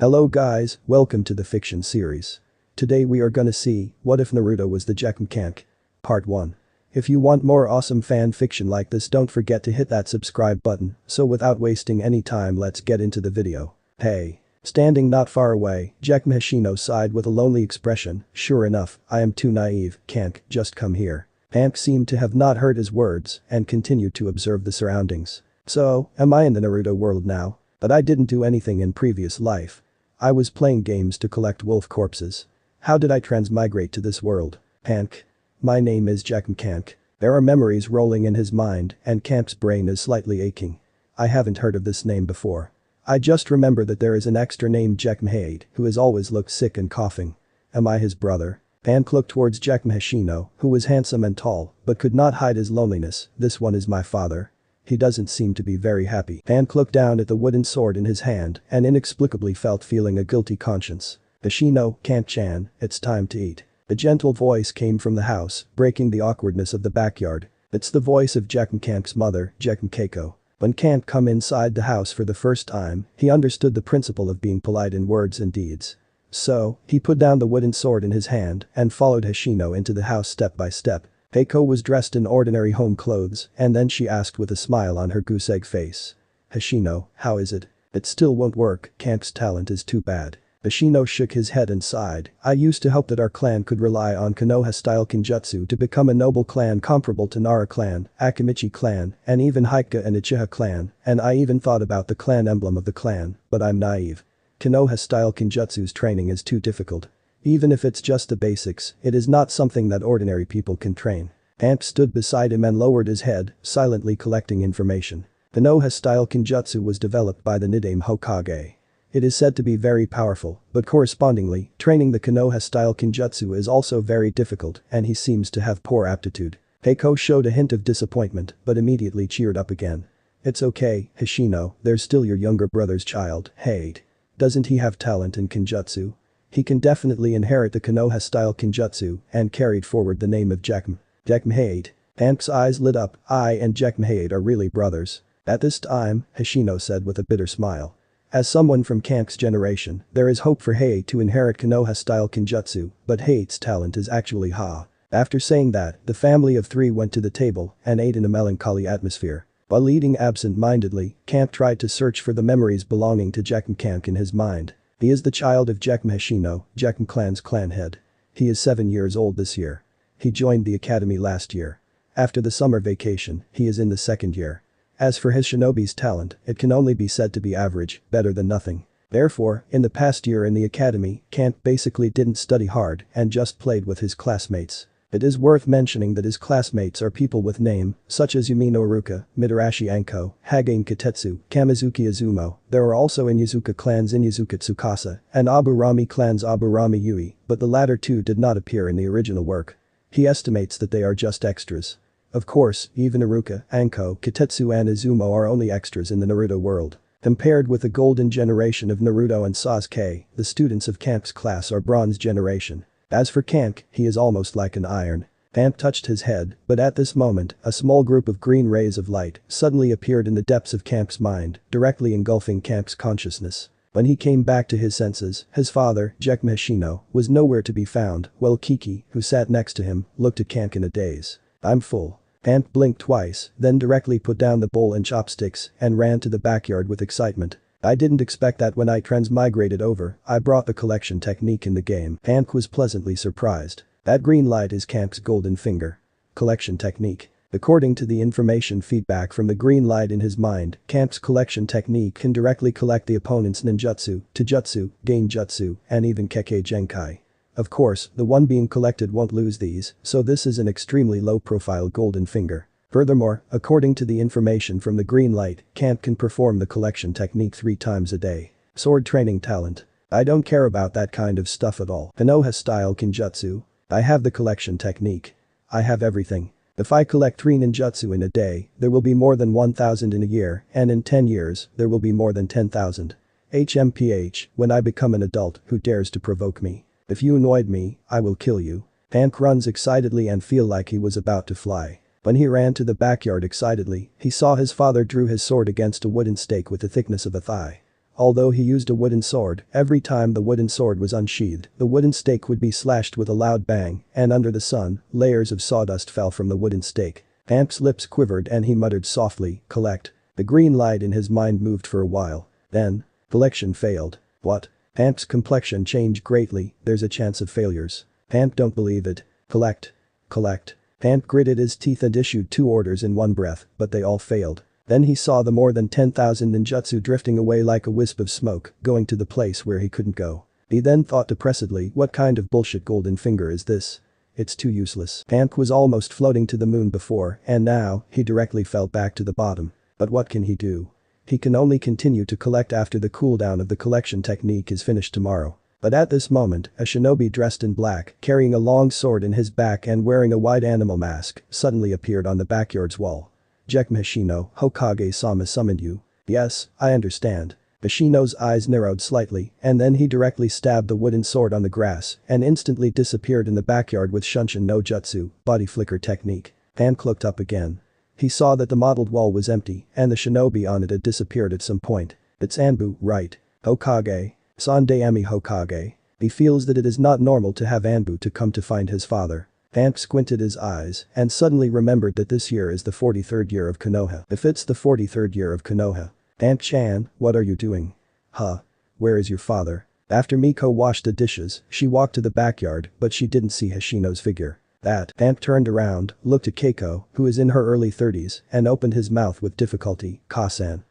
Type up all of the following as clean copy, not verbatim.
Hello guys, welcome to the fiction series. Today we are gonna see, what if Naruto was the Gekkō Kanpū? Part 1. If you want more awesome fan fiction like this, don't forget to hit that subscribe button, so without wasting any time let's get into the video. Hey. Standing not far away, Gekkō Hayate sighed with a lonely expression. Sure enough, I am too naive, Kanpū, just come here. Kanpū seemed to have not heard his words and continued to observe the surroundings. So, am I in the Naruto world now? But I didn't do anything in previous life. I was playing games to collect wolf corpses. How did I transmigrate to this world? Kanpū. My name is Gekkō Kanpū. There are memories rolling in his mind and Kanpū's brain is slightly aching. I haven't heard of this name before. I just remember that there is an extra named Gekkō Hayate who has always looked sick and coughing. Am I his brother? Kanpū looked towards Gekkō Hayate, who was handsome and tall but could not hide his loneliness. This one is my father. He doesn't seem to be very happy. Kanpū looked down at the wooden sword in his hand and inexplicably felt feeling a guilty conscience. Hayate, Kanpū-chan, it's time to eat. A gentle voice came from the house, breaking the awkwardness of the backyard. It's the voice of Gekkō Kanpū's mother, Gekkō. When Kanpū come inside the house for the first time, he understood the principle of being polite in words and deeds. So, he put down the wooden sword in his hand and followed Hayate into the house step by step. Gekkō was dressed in ordinary home clothes and then she asked with a smile on her goose egg face. Hayate, how is it? It still won't work, Kanpū's talent is too bad. Hayate shook his head and sighed. I used to hope that our clan could rely on Konoha-style kenjutsu to become a noble clan comparable to Nara clan, Akimichi clan, and even Hinata and Uchiha clan, and I even thought about the clan emblem of the clan, but I'm naive. Konoha-style kenjutsu's training is too difficult. Even if it's just the basics, it is not something that ordinary people can train. Kanpū stood beside him and lowered his head, silently collecting information. Konoha-style kenjutsu was developed by the Nidaime Hokage. It is said to be very powerful, but correspondingly, training the Konoha-style kenjutsu is also very difficult and he seems to have poor aptitude. Gekkō showed a hint of disappointment but immediately cheered up again. It's okay, Hayate, there's still your younger brother's child, Hayate. Doesn't he have talent in kenjutsu? He can definitely inherit the Konoha-style kenjutsu and carried forward the name of Gekkō Hayate. Kanpū's eyes lit up. I and Gekkō Hayate are really brothers. At this time, Hayate said with a bitter smile. As someone from Kanpū's generation, there is hope for Hayate to inherit Konoha-style kenjutsu, but Hayate's talent is actually Ha. After saying that, the family of three went to the table and ate in a melancholy atmosphere. While eating absent-mindedly, Kanpū tried to search for the memories belonging to Gekkō Kanpū in his mind. He is the child of Gekkō Hayate, Gekkō clan's clan head. He is 7 years old this year. He joined the academy last year. After the summer vacation, he is in the second year. As for his shinobi's talent, it can only be said to be average, better than nothing. Therefore, in the past year in the academy, Kanpū basically didn't study hard and just played with his classmates. It is worth mentioning that his classmates are people with name, such as Yumi no Iruka, Mitarashi Anko, Hagane Katetsu, Kamizuki Izumo. There are also Inyazuka clans Inyazuka Tsukasa and Aburami clans Aburami Yui, but the latter two did not appear in the original work. He estimates that they are just extras. Of course, even Iruka, Anko, Katetsu and Izumo are only extras in the Naruto world. Compared with the golden generation of Naruto and Sasuke, the students of Kanpū's class are bronze generation. As for Kanpū, he is almost like an iron. Kanpū touched his head, but at this moment, a small group of green rays of light suddenly appeared in the depths of Kanpū's mind, directly engulfing Kanpū's consciousness. When he came back to his senses, his father, Gekkō Hayate, was nowhere to be found, while Kiki, who sat next to him, looked at Kanpū in a daze. I'm full. Kanpū blinked twice, then directly put down the bowl and chopsticks and ran to the backyard with excitement. I didn't expect that when I transmigrated over, I brought the collection technique in the game. Kanpū was pleasantly surprised. That green light is Kanpū's golden finger. Collection technique. According to the information feedback from the green light in his mind, Kanpū's collection technique can directly collect the opponent's ninjutsu, taijutsu, genjutsu, and even kekkei genkai. Of course, the one being collected won't lose these, so this is an extremely low-profile golden finger. Furthermore, according to the information from the green light, Kanpū can perform the collection technique 3 times a day. Sword training talent. I don't care about that kind of stuff at all. Konoha-style kenjutsu. I have the collection technique. I have everything. If I collect 3 ninjutsu in a day, there will be more than 1,000 in a year, and in 10 years, there will be more than 10,000. HMPH, when I become an adult, who dares to provoke me? If you annoyed me, I will kill you. Kanpū runs excitedly and feel like he was about to fly. When he ran to the backyard excitedly, he saw his father drew his sword against a wooden stake with the thickness of a thigh. Although he used a wooden sword, every time the wooden sword was unsheathed, the wooden stake would be slashed with a loud bang, and under the sun, layers of sawdust fell from the wooden stake. Amp's lips quivered and he muttered softly, "Collect." The green light in his mind moved for a while. Then, collection failed. What? Amp's complexion changed greatly, there's a chance of failures. Amp don't believe it. Collect. Collect. Amp gritted his teeth and issued 2 orders in one breath, but they all failed. Then he saw the more than 10,000 ninjutsu drifting away like a wisp of smoke, going to the place where he couldn't go. He then thought depressedly, what kind of bullshit golden finger is this? It's too useless. Amp was almost floating to the moon before, and now, he directly fell back to the bottom. But what can he do? He can only continue to collect after the cooldown of the collection technique is finished tomorrow. But at this moment, a shinobi dressed in black, carrying a long sword in his back and wearing a white animal mask, suddenly appeared on the backyard's wall. "Gekkō Hashino, Hokage-sama summoned you." "Yes, I understand." Hashino's eyes narrowed slightly, and then he directly stabbed the wooden sword on the grass and instantly disappeared in the backyard with Shunshin no Jutsu, body flicker technique. Hank looked up again. He saw that the modeled wall was empty and the shinobi on it had disappeared at some point. It's Anbu, right? Hokage. Sandeami Hokage. He feels that it is not normal to have Anbu to come to find his father. Amp squinted his eyes and suddenly remembered that this year is the 43rd year of Konoha. If it's the 43rd year of Konoha. Amp-chan, what are you doing? Huh? Where is your father? After Miko washed the dishes, she walked to the backyard, but she didn't see Hashino's figure. Amp turned around, looked at Keiko, who is in her early 30s, and opened his mouth with difficulty. "Ka-san."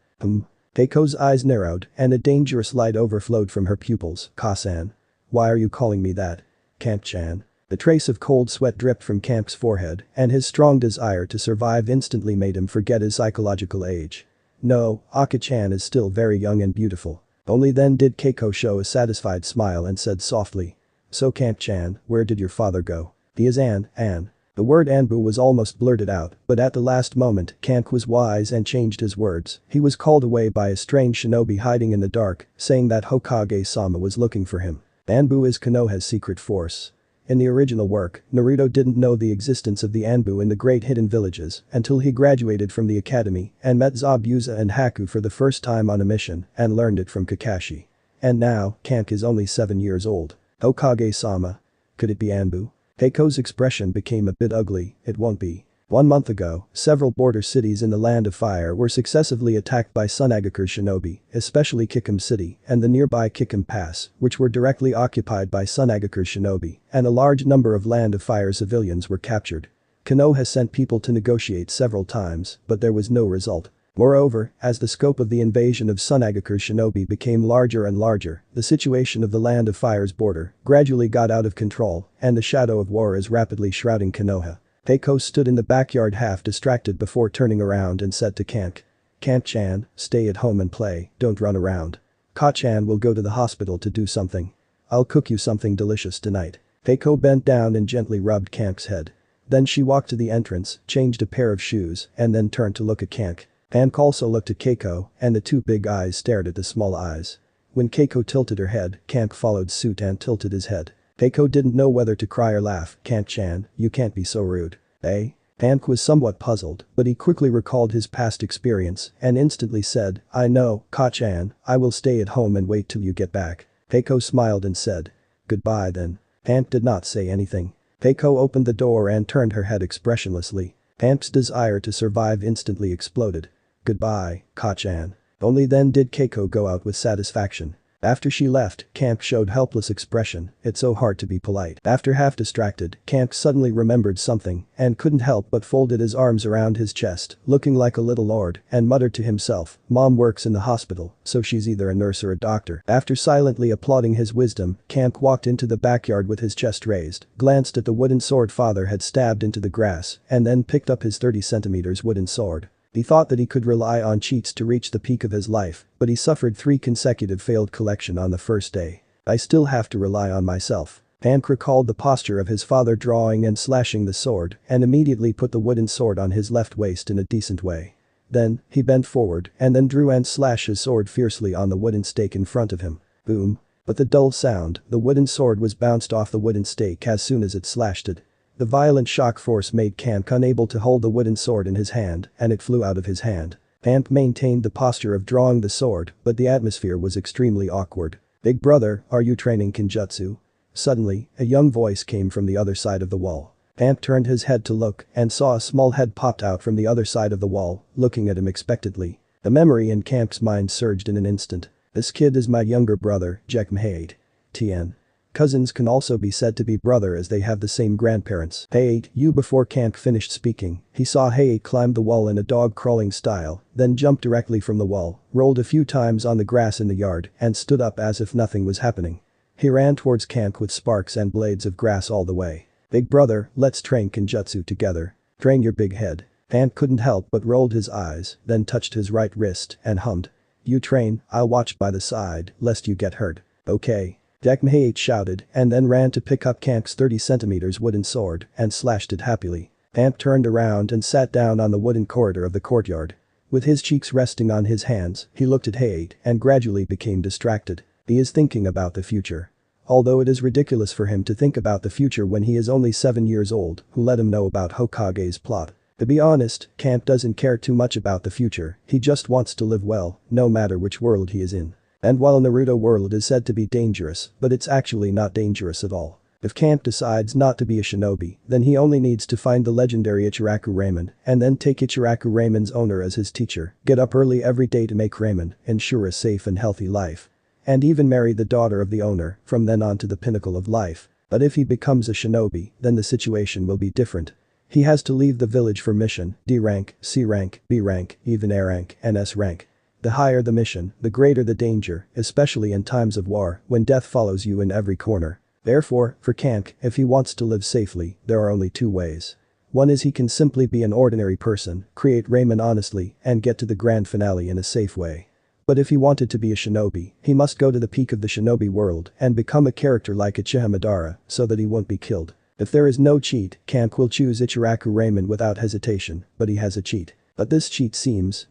Keiko's eyes narrowed and a dangerous light overflowed from her pupils. "Ka-san. Why are you calling me that?" "Camp-chan." The trace of cold sweat dripped from Camp's forehead, and his strong desire to survive instantly made him forget his psychological age. "No, Aka-chan is still very young and beautiful." Only then did Keiko show a satisfied smile and said softly. "So Camp-chan, where did your father go?" "He is An." The word Anbu was almost blurted out, but at the last moment, Camp was wise and changed his words. He was called away by a strange shinobi hiding in the dark, saying that Hokage-sama was looking for him. Anbu is Konoha's secret force. In the original work, Naruto didn't know the existence of the Anbu in the Great Hidden Villages until he graduated from the academy and met Zabuza and Haku for the first time on a mission and learned it from Kakashi. And now, Kank is only 7 years old. Hokage-sama. Could it be Anbu? Keiko's expression became a bit ugly. It won't be. 1 month ago, several border cities in the Land of Fire were successively attacked by Sunagaku's shinobi, especially Kikum City and the nearby Kikum Pass, which were directly occupied by Sunagaku's shinobi, and a large number of Land of Fire civilians were captured. Konoha sent people to negotiate several times, but there was no result. Moreover, as the scope of the invasion of Sunagaku's shinobi became larger and larger, the situation of the Land of Fire's border gradually got out of control, and the shadow of war is rapidly shrouding Konoha. Keiko stood in the backyard half distracted before turning around and said to Kank. "Kank-chan, stay at home and play, don't run around. Ka-chan will go to the hospital to do something. I'll cook you something delicious tonight." Keiko bent down and gently rubbed Kank's head. Then she walked to the entrance, changed a pair of shoes, and then turned to look at Kank. Kank also looked at Keiko, and the 2 big eyes stared at the small eyes. When Keiko tilted her head, Kank followed suit and tilted his head. Keiko didn't know whether to cry or laugh. "Kank-chan, you can't be so rude." "Eh?" Kank was somewhat puzzled, but he quickly recalled his past experience and instantly said, "I know, Ka-chan, I will stay at home and wait till you get back." Keiko smiled and said, "Goodbye then." Kank did not say anything. Keiko opened the door and turned her head expressionlessly. Kank's desire to survive instantly exploded. "Goodbye, Ka-chan." Only then did Keiko go out with satisfaction. After she left, Kank showed helpless expression. It's so hard to be polite. After half distracted, Kank suddenly remembered something and couldn't help but folded his arms around his chest, looking like a little lord, and muttered to himself, "Mom works in the hospital, so she's either a nurse or a doctor." After silently applauding his wisdom, Kank walked into the backyard with his chest raised, glanced at the wooden sword father had stabbed into the grass, and then picked up his 30 centimeters wooden sword. He thought that he could rely on cheats to reach the peak of his life, but he suffered 3 consecutive failed collection on the first day. "I still have to rely on myself." Kank recalled the posture of his father drawing and slashing the sword and immediately put the wooden sword on his left waist in a decent way. Then, he bent forward and then drew and slashed his sword fiercely on the wooden stake in front of him. Boom. With a dull sound, the wooden sword was bounced off the wooden stake as soon as it slashed it. The violent shock force made Kank unable to hold the wooden sword in his hand and it flew out of his hand. Kanp maintained the posture of drawing the sword, but the atmosphere was extremely awkward. "Big brother, are you training Kenjutsu?" Suddenly, a young voice came from the other side of the wall. Kanp turned his head to look and saw a small head popped out from the other side of the wall, looking at him expectantly. The memory in Kamp's mind surged in an instant. "This kid is my younger brother, Gekkō Hayate. TN. Cousins can also be said to be brother as they have the same grandparents." "Hayate, you." Before Kanp finished speaking, he saw Hayate climb the wall in a dog-crawling style, then jump directly from the wall, rolled a few times on the grass in the yard, and stood up as if nothing was happening. He ran towards Kanp with sparks and blades of grass all the way. "Big brother, let's train Kenjutsu together. Train your big head." Kanp couldn't help but rolled his eyes, then touched his right wrist and hummed. "You train, I'll watch by the side, lest you get hurt." "Okay." Gekkō Hayate shouted and then ran to pick up Kamp's 30 cm wooden sword and slashed it happily. Kanp turned around and sat down on the wooden corridor of the courtyard. With his cheeks resting on his hands, he looked at Hayate and gradually became distracted. He is thinking about the future. Although it is ridiculous for him to think about the future when he is only 7 years old, who let him know about Hokage's plot. To be honest, Kanp doesn't care too much about the future, he just wants to live well, no matter which world he is in. And while Naruto World is said to be dangerous, but it's actually not dangerous at all. If Kanp decides not to be a shinobi, then he only needs to find the legendary Ichiraku ramen and then take Ichiraku ramen's owner as his teacher, get up early every day to make ramen, ensure a safe and healthy life. And even marry the daughter of the owner, from then on to the pinnacle of life. But if he becomes a shinobi, then the situation will be different. He has to leave the village for mission, D rank, C rank, B rank, even A rank, and S rank. The higher the mission, the greater the danger, especially in times of war, when death follows you in every corner. Therefore, for Kanp, if he wants to live safely, there are only two ways. One is he can simply be an ordinary person, create ramen honestly, and get to the grand finale in a safe way. But if he wanted to be a shinobi, he must go to the peak of the shinobi world and become a character like Uchiha Madara so that he won't be killed. If there is no cheat, Kanp will choose Ichiraku ramen without hesitation, but he has a cheat. But this cheat seems,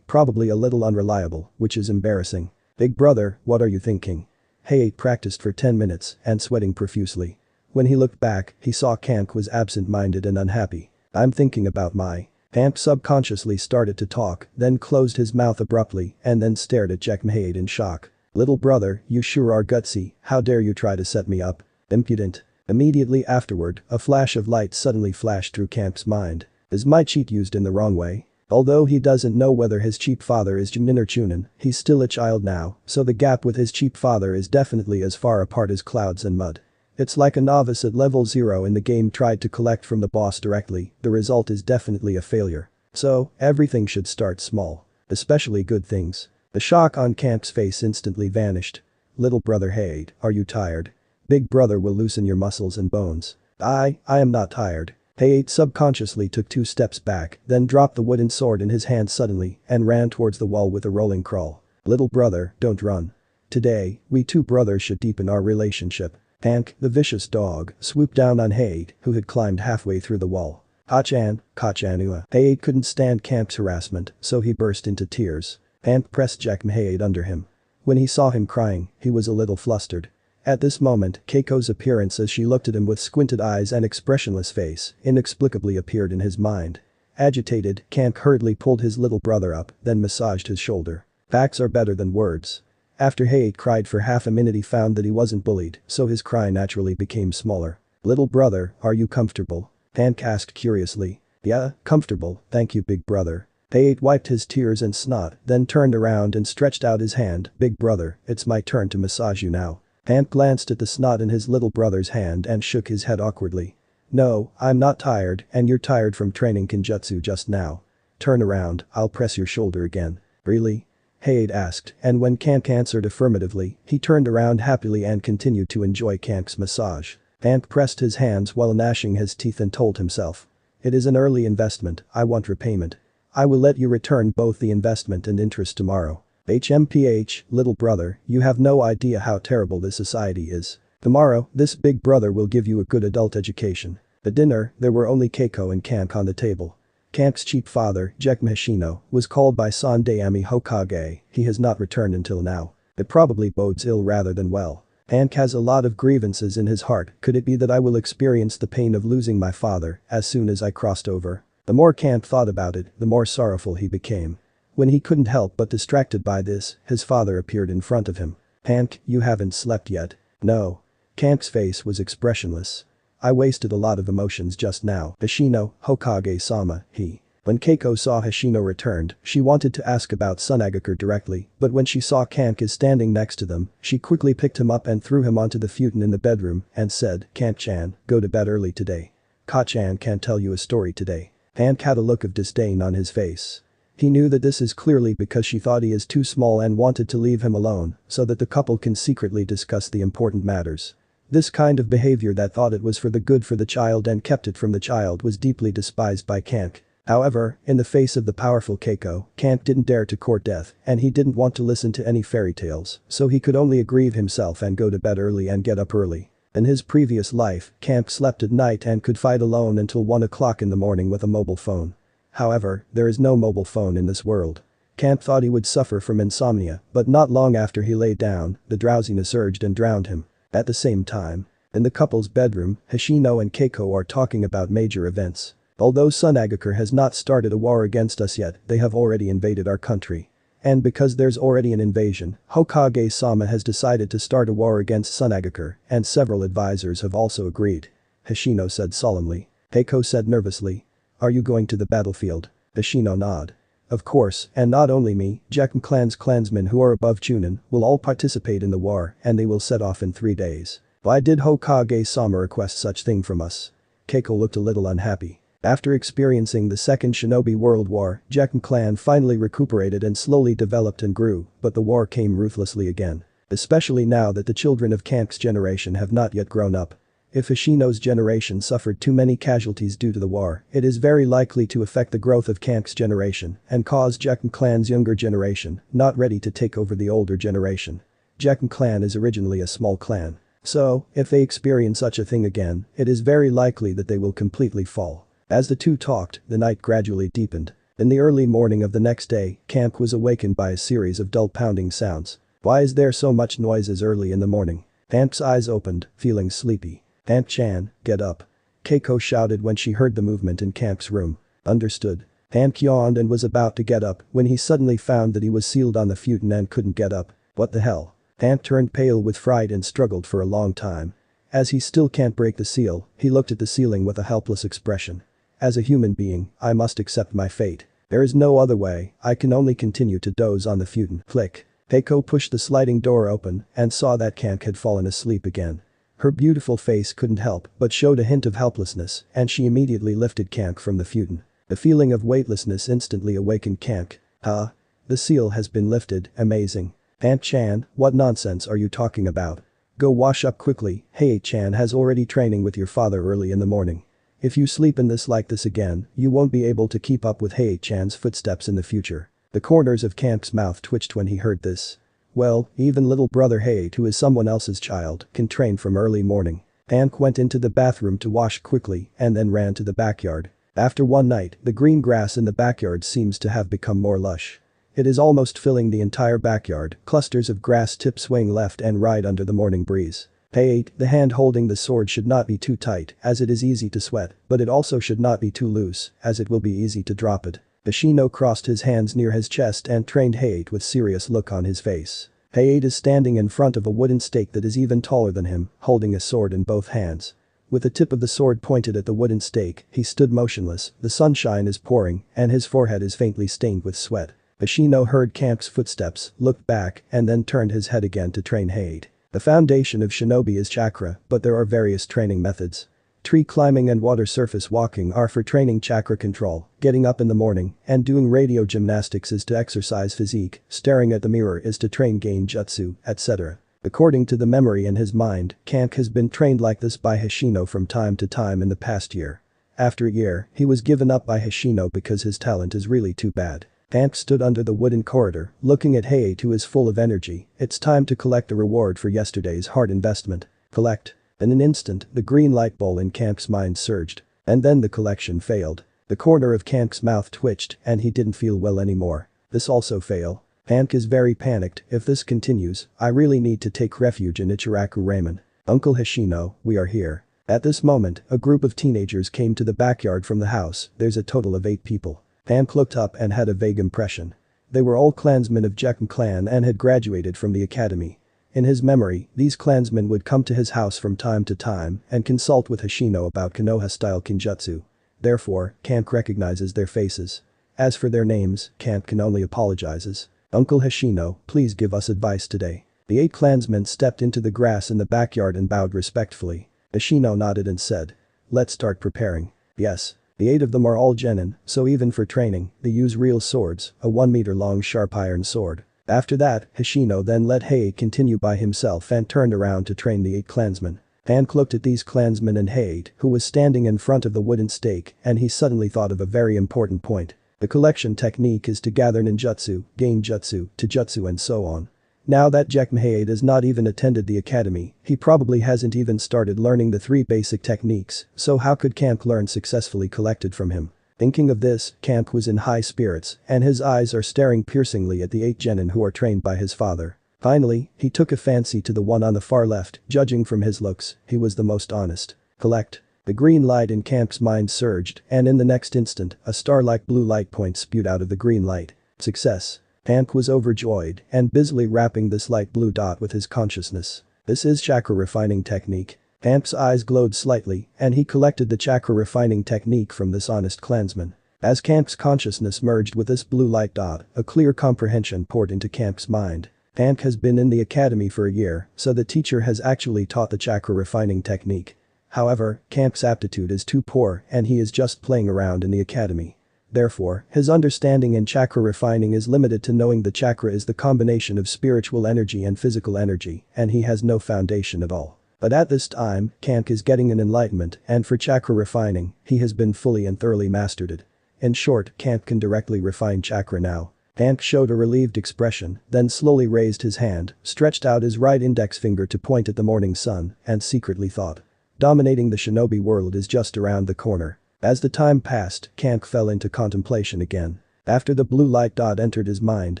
probably a little unreliable, which is embarrassing. "Big brother, what are you thinking?" Hayate practiced for 10 minutes and sweating profusely. When he looked back, he saw Kanp was absent-minded and unhappy. "I'm thinking about my..." Kanp subconsciously started to talk, then closed his mouth abruptly and then stared at Gekkō Hayate in shock. "Little brother, you sure are gutsy, how dare you try to set me up? Impudent." Immediately afterward, a flash of light suddenly flashed through Kamp's mind. Is my cheat used in the wrong way? Although he doesn't know whether his cheap father is Chunin or Chunin, he's still a child now, so the gap with his cheap father is definitely as far apart as clouds and mud. It's like a novice at level 0 in the game tried to collect from the boss directly, the result is definitely a failure. So, everything should start small. Especially good things. The shock on Kamp's face instantly vanished. "Little brother Hayate, are you tired? Big brother will loosen your muscles and bones." I am not tired." Hayate subconsciously took 2 steps back, then dropped the wooden sword in his hand suddenly and ran towards the wall with a rolling crawl. "Little brother, don't run. Today, we two brothers should deepen our relationship." Kanp, the vicious dog, swooped down on Hayate, who had climbed halfway through the wall. "Kachan, Kachanua." Hayate couldn't stand Kamp's harassment, so he burst into tears. Kanp pressed Gekkō Hayate under him. When he saw him crying, he was a little flustered. At this moment, Keiko's appearance as she looked at him with squinted eyes and expressionless face inexplicably appeared in his mind. Agitated, Kanp hurriedly pulled his little brother up, then massaged his shoulder. Facts are better than words. After Hayate cried for half a minute he found that he wasn't bullied, so his cry naturally became smaller. "Little brother, are you comfortable?" Kanp asked curiously. "Yeah, comfortable, thank you big brother." Hayate wiped his tears and snot, then turned around and stretched out his hand. "Big brother, it's my turn to massage you now." Kanp glanced at the snot in his little brother's hand and shook his head awkwardly. "No, I'm not tired, and you're tired from training Kenjutsu just now. Turn around, I'll press your shoulder again." "Really?" Hayate asked, and when Kanp answered affirmatively, he turned around happily and continued to enjoy Kamp's massage. Kanp pressed his hands while gnashing his teeth and told himself. "It is an early investment, I want repayment. I will let you return both the investment and interest tomorrow." "HMPH, little brother, you have no idea how terrible this society is. Tomorrow, this big brother will give you a good adult education." At dinner, there were only Keiko and Kanp on the table. Kamp's cheap father, Gekkō Hashino, was called by Sandaime Hokage, he has not returned until now. It probably bodes ill rather than well. Kanp has a lot of grievances in his heart, could it be that I will experience the pain of losing my father as soon as I crossed over? The more Kanp thought about it, the more sorrowful he became. When he couldn't help but distracted by this, his father appeared in front of him. "Hank, you haven't slept yet." "No." Hank's face was expressionless. "I wasted a lot of emotions just now. Hoshino, Hokage-sama, he." When Keiko saw Hoshino returned, she wanted to ask about Tsunagakure directly, but when she saw Kank is standing next to them, she quickly picked him up and threw him onto the futon in the bedroom and said, "Kank-chan, go to bed early today. Ka-chan can't tell you a story today." Hank had a look of disdain on his face. He knew that this is clearly because she thought he is too small and wanted to leave him alone so that the couple can secretly discuss the important matters. This kind of behavior that thought it was for the good for the child and kept it from the child was deeply despised by Kank. However, in the face of the powerful Keiko, Kank didn't dare to court death and he didn't want to listen to any fairy tales, so he could only aggrieve himself and go to bed early and get up early. In his previous life, Kank slept at night and could fight alone until 1 o'clock in the morning with a mobile phone. However, there is no mobile phone in this world. Kank thought he would suffer from insomnia, but not long after he lay down, the drowsiness urged and drowned him. At the same time, in the couple's bedroom, Hoshino and Keiko are talking about major events. Although Tsunagakure has not started a war against us yet, they have already invaded our country. And because there's already an invasion, Hokage-sama has decided to start a war against Tsunagakure, and several advisors have also agreed. Hoshino said solemnly. Keiko said nervously. "Are you going to the battlefield?" Hoshino nodded. "Of course, and not only me, Gekkō clan's clansmen who are above Chunin will all participate in the war and they will set off in 3 days. Why did Hokage-sama request such thing from us?" Keiko looked a little unhappy. After experiencing the Second Shinobi World War, Gekkō clan finally recuperated and slowly developed and grew, but the war came ruthlessly again. Especially now that the children of Kank's generation have not yet grown up. If Hoshino's generation suffered too many casualties due to the war, it is very likely to affect the growth of Kank's generation and cause Gekkō clan's younger generation not ready to take over the older generation. Gekkō clan is originally a small clan. So, if they experience such a thing again, it is very likely that they will completely fall. As the two talked, the night gradually deepened. In the early morning of the next day, Kank was awakened by a series of dull pounding sounds. Why is there so much noises early in the morning? Kank's eyes opened, feeling sleepy. "Kank-chan, get up." Keiko shouted when she heard the movement in Kank's room. "Understood." Kank yawned and was about to get up when he suddenly found that he was sealed on the futon and couldn't get up. What the hell? Kank turned pale with fright and struggled for a long time. As he still can't break the seal, he looked at the ceiling with a helpless expression. "As a human being, I must accept my fate. There is no other way, I can only continue to doze on the futon." Click. Keiko pushed the sliding door open and saw that Kank had fallen asleep again. Her beautiful face couldn't help but showed a hint of helplessness and she immediately lifted Kank from the futon. The feeling of weightlessness instantly awakened Kank. "Huh? The seal has been lifted, amazing." "Kank-chan, what nonsense are you talking about? Go wash up quickly, Hei-chan has already training with your father early in the morning. If you sleep in this like this again, you won't be able to keep up with Hei-chan's footsteps in the future." The corners of Kank's mouth twitched when he heard this. Well, even little brother Hei, who is someone else's child, can train from early morning. Kank went into the bathroom to wash quickly and then ran to the backyard. After one night, the green grass in the backyard seems to have become more lush. It is almost filling the entire backyard, clusters of grass tips swaying left and right under the morning breeze. Hey, the hand holding the sword should not be too tight as it is easy to sweat, but it also should not be too loose as it will be easy to drop it. Hoshino crossed his hands near his chest and trained Hate with serious look on his face. Hate is standing in front of a wooden stake that is even taller than him, holding a sword in both hands. With the tip of the sword pointed at the wooden stake, he stood motionless, the sunshine is pouring and his forehead is faintly stained with sweat. Hoshino heard Kank's footsteps, looked back and then turned his head again to train Hate. The foundation of shinobi is chakra, but there are various training methods. Tree climbing and water surface walking are for training chakra control, getting up in the morning and doing radio gymnastics is to exercise physique, staring at the mirror is to train gain jutsu, etc. According to the memory in his mind, Kank has been trained like this by Hoshino from time to time in the past year. After a year, he was given up by Hoshino because his talent is really too bad. Kank stood under the wooden corridor, looking at Hate who is full of energy. It's time to collect the reward for yesterday's hard investment. Collect. In an instant, the green light bulb in Kank's mind surged. And then the collection failed. The corner of Kank's mouth twitched and he didn't feel well anymore. This also failed. Kank is very panicked. If this continues, I really need to take refuge in Ichiraku Ramen. Uncle Hoshino, we are here. At this moment, a group of teenagers came to the backyard from the house. There's a total of 8 people. Kank looked up and had a vague impression. They were all clansmen of Gekkō clan and had graduated from the academy. In his memory, these clansmen would come to his house from time to time and consult with Hashino about Konoha-style kinjutsu. Therefore, Kanp recognizes their faces. As for their names, Kanp can only apologizes. Uncle Hashino, please give us advice today. The 8 clansmen stepped into the grass in the backyard and bowed respectfully. Hashino nodded and said, "Let's start preparing." Yes. The 8 of them are all genin, so even for training, they use real swords, a 1-meter-long sharp iron sword. After that, Hashino then let Hei continue by himself and turned around to train the 8 clansmen. Hank looked at these clansmen and Hei, who was standing in front of the wooden stake, and he suddenly thought of a very important point. The collection technique is to gather ninjutsu, gain jutsu, taijutsu and so on. Now that Gekkō has not even attended the academy, he probably hasn't even started learning the 3 basic techniques, so how could Kanp learn successfully collected from him? Thinking of this, Kanp was in high spirits, and his eyes are staring piercingly at the 8 genin who are trained by his father. Finally, he took a fancy to the one on the far left, judging from his looks, he was the most honest. Collect. The green light in Kamp's mind surged, and in the next instant, a star-like blue light point spewed out of the green light. Success. Kamp was overjoyed and busily wrapping this light blue dot with his consciousness. This is chakra refining technique. Kamp's eyes glowed slightly, and he collected the chakra refining technique from this honest clansman. As Kamp's consciousness merged with this blue light dot, a clear comprehension poured into Kamp's mind. Kamp has been in the academy for a year, so the teacher has actually taught the chakra refining technique. However, Kamp's aptitude is too poor and he is just playing around in the academy. Therefore, his understanding in chakra refining is limited to knowing the chakra is the combination of spiritual energy and physical energy, and he has no foundation at all. But at this time, Kamp is getting an enlightenment, and for chakra refining, he has been fully and thoroughly mastered it. In short, Kamp can directly refine chakra now. Kamp showed a relieved expression, then slowly raised his hand, stretched out his right index finger to point at the morning sun, and secretly thought. Dominating the shinobi world is just around the corner. As the time passed, Kamp fell into contemplation again. After the blue light dot entered his mind,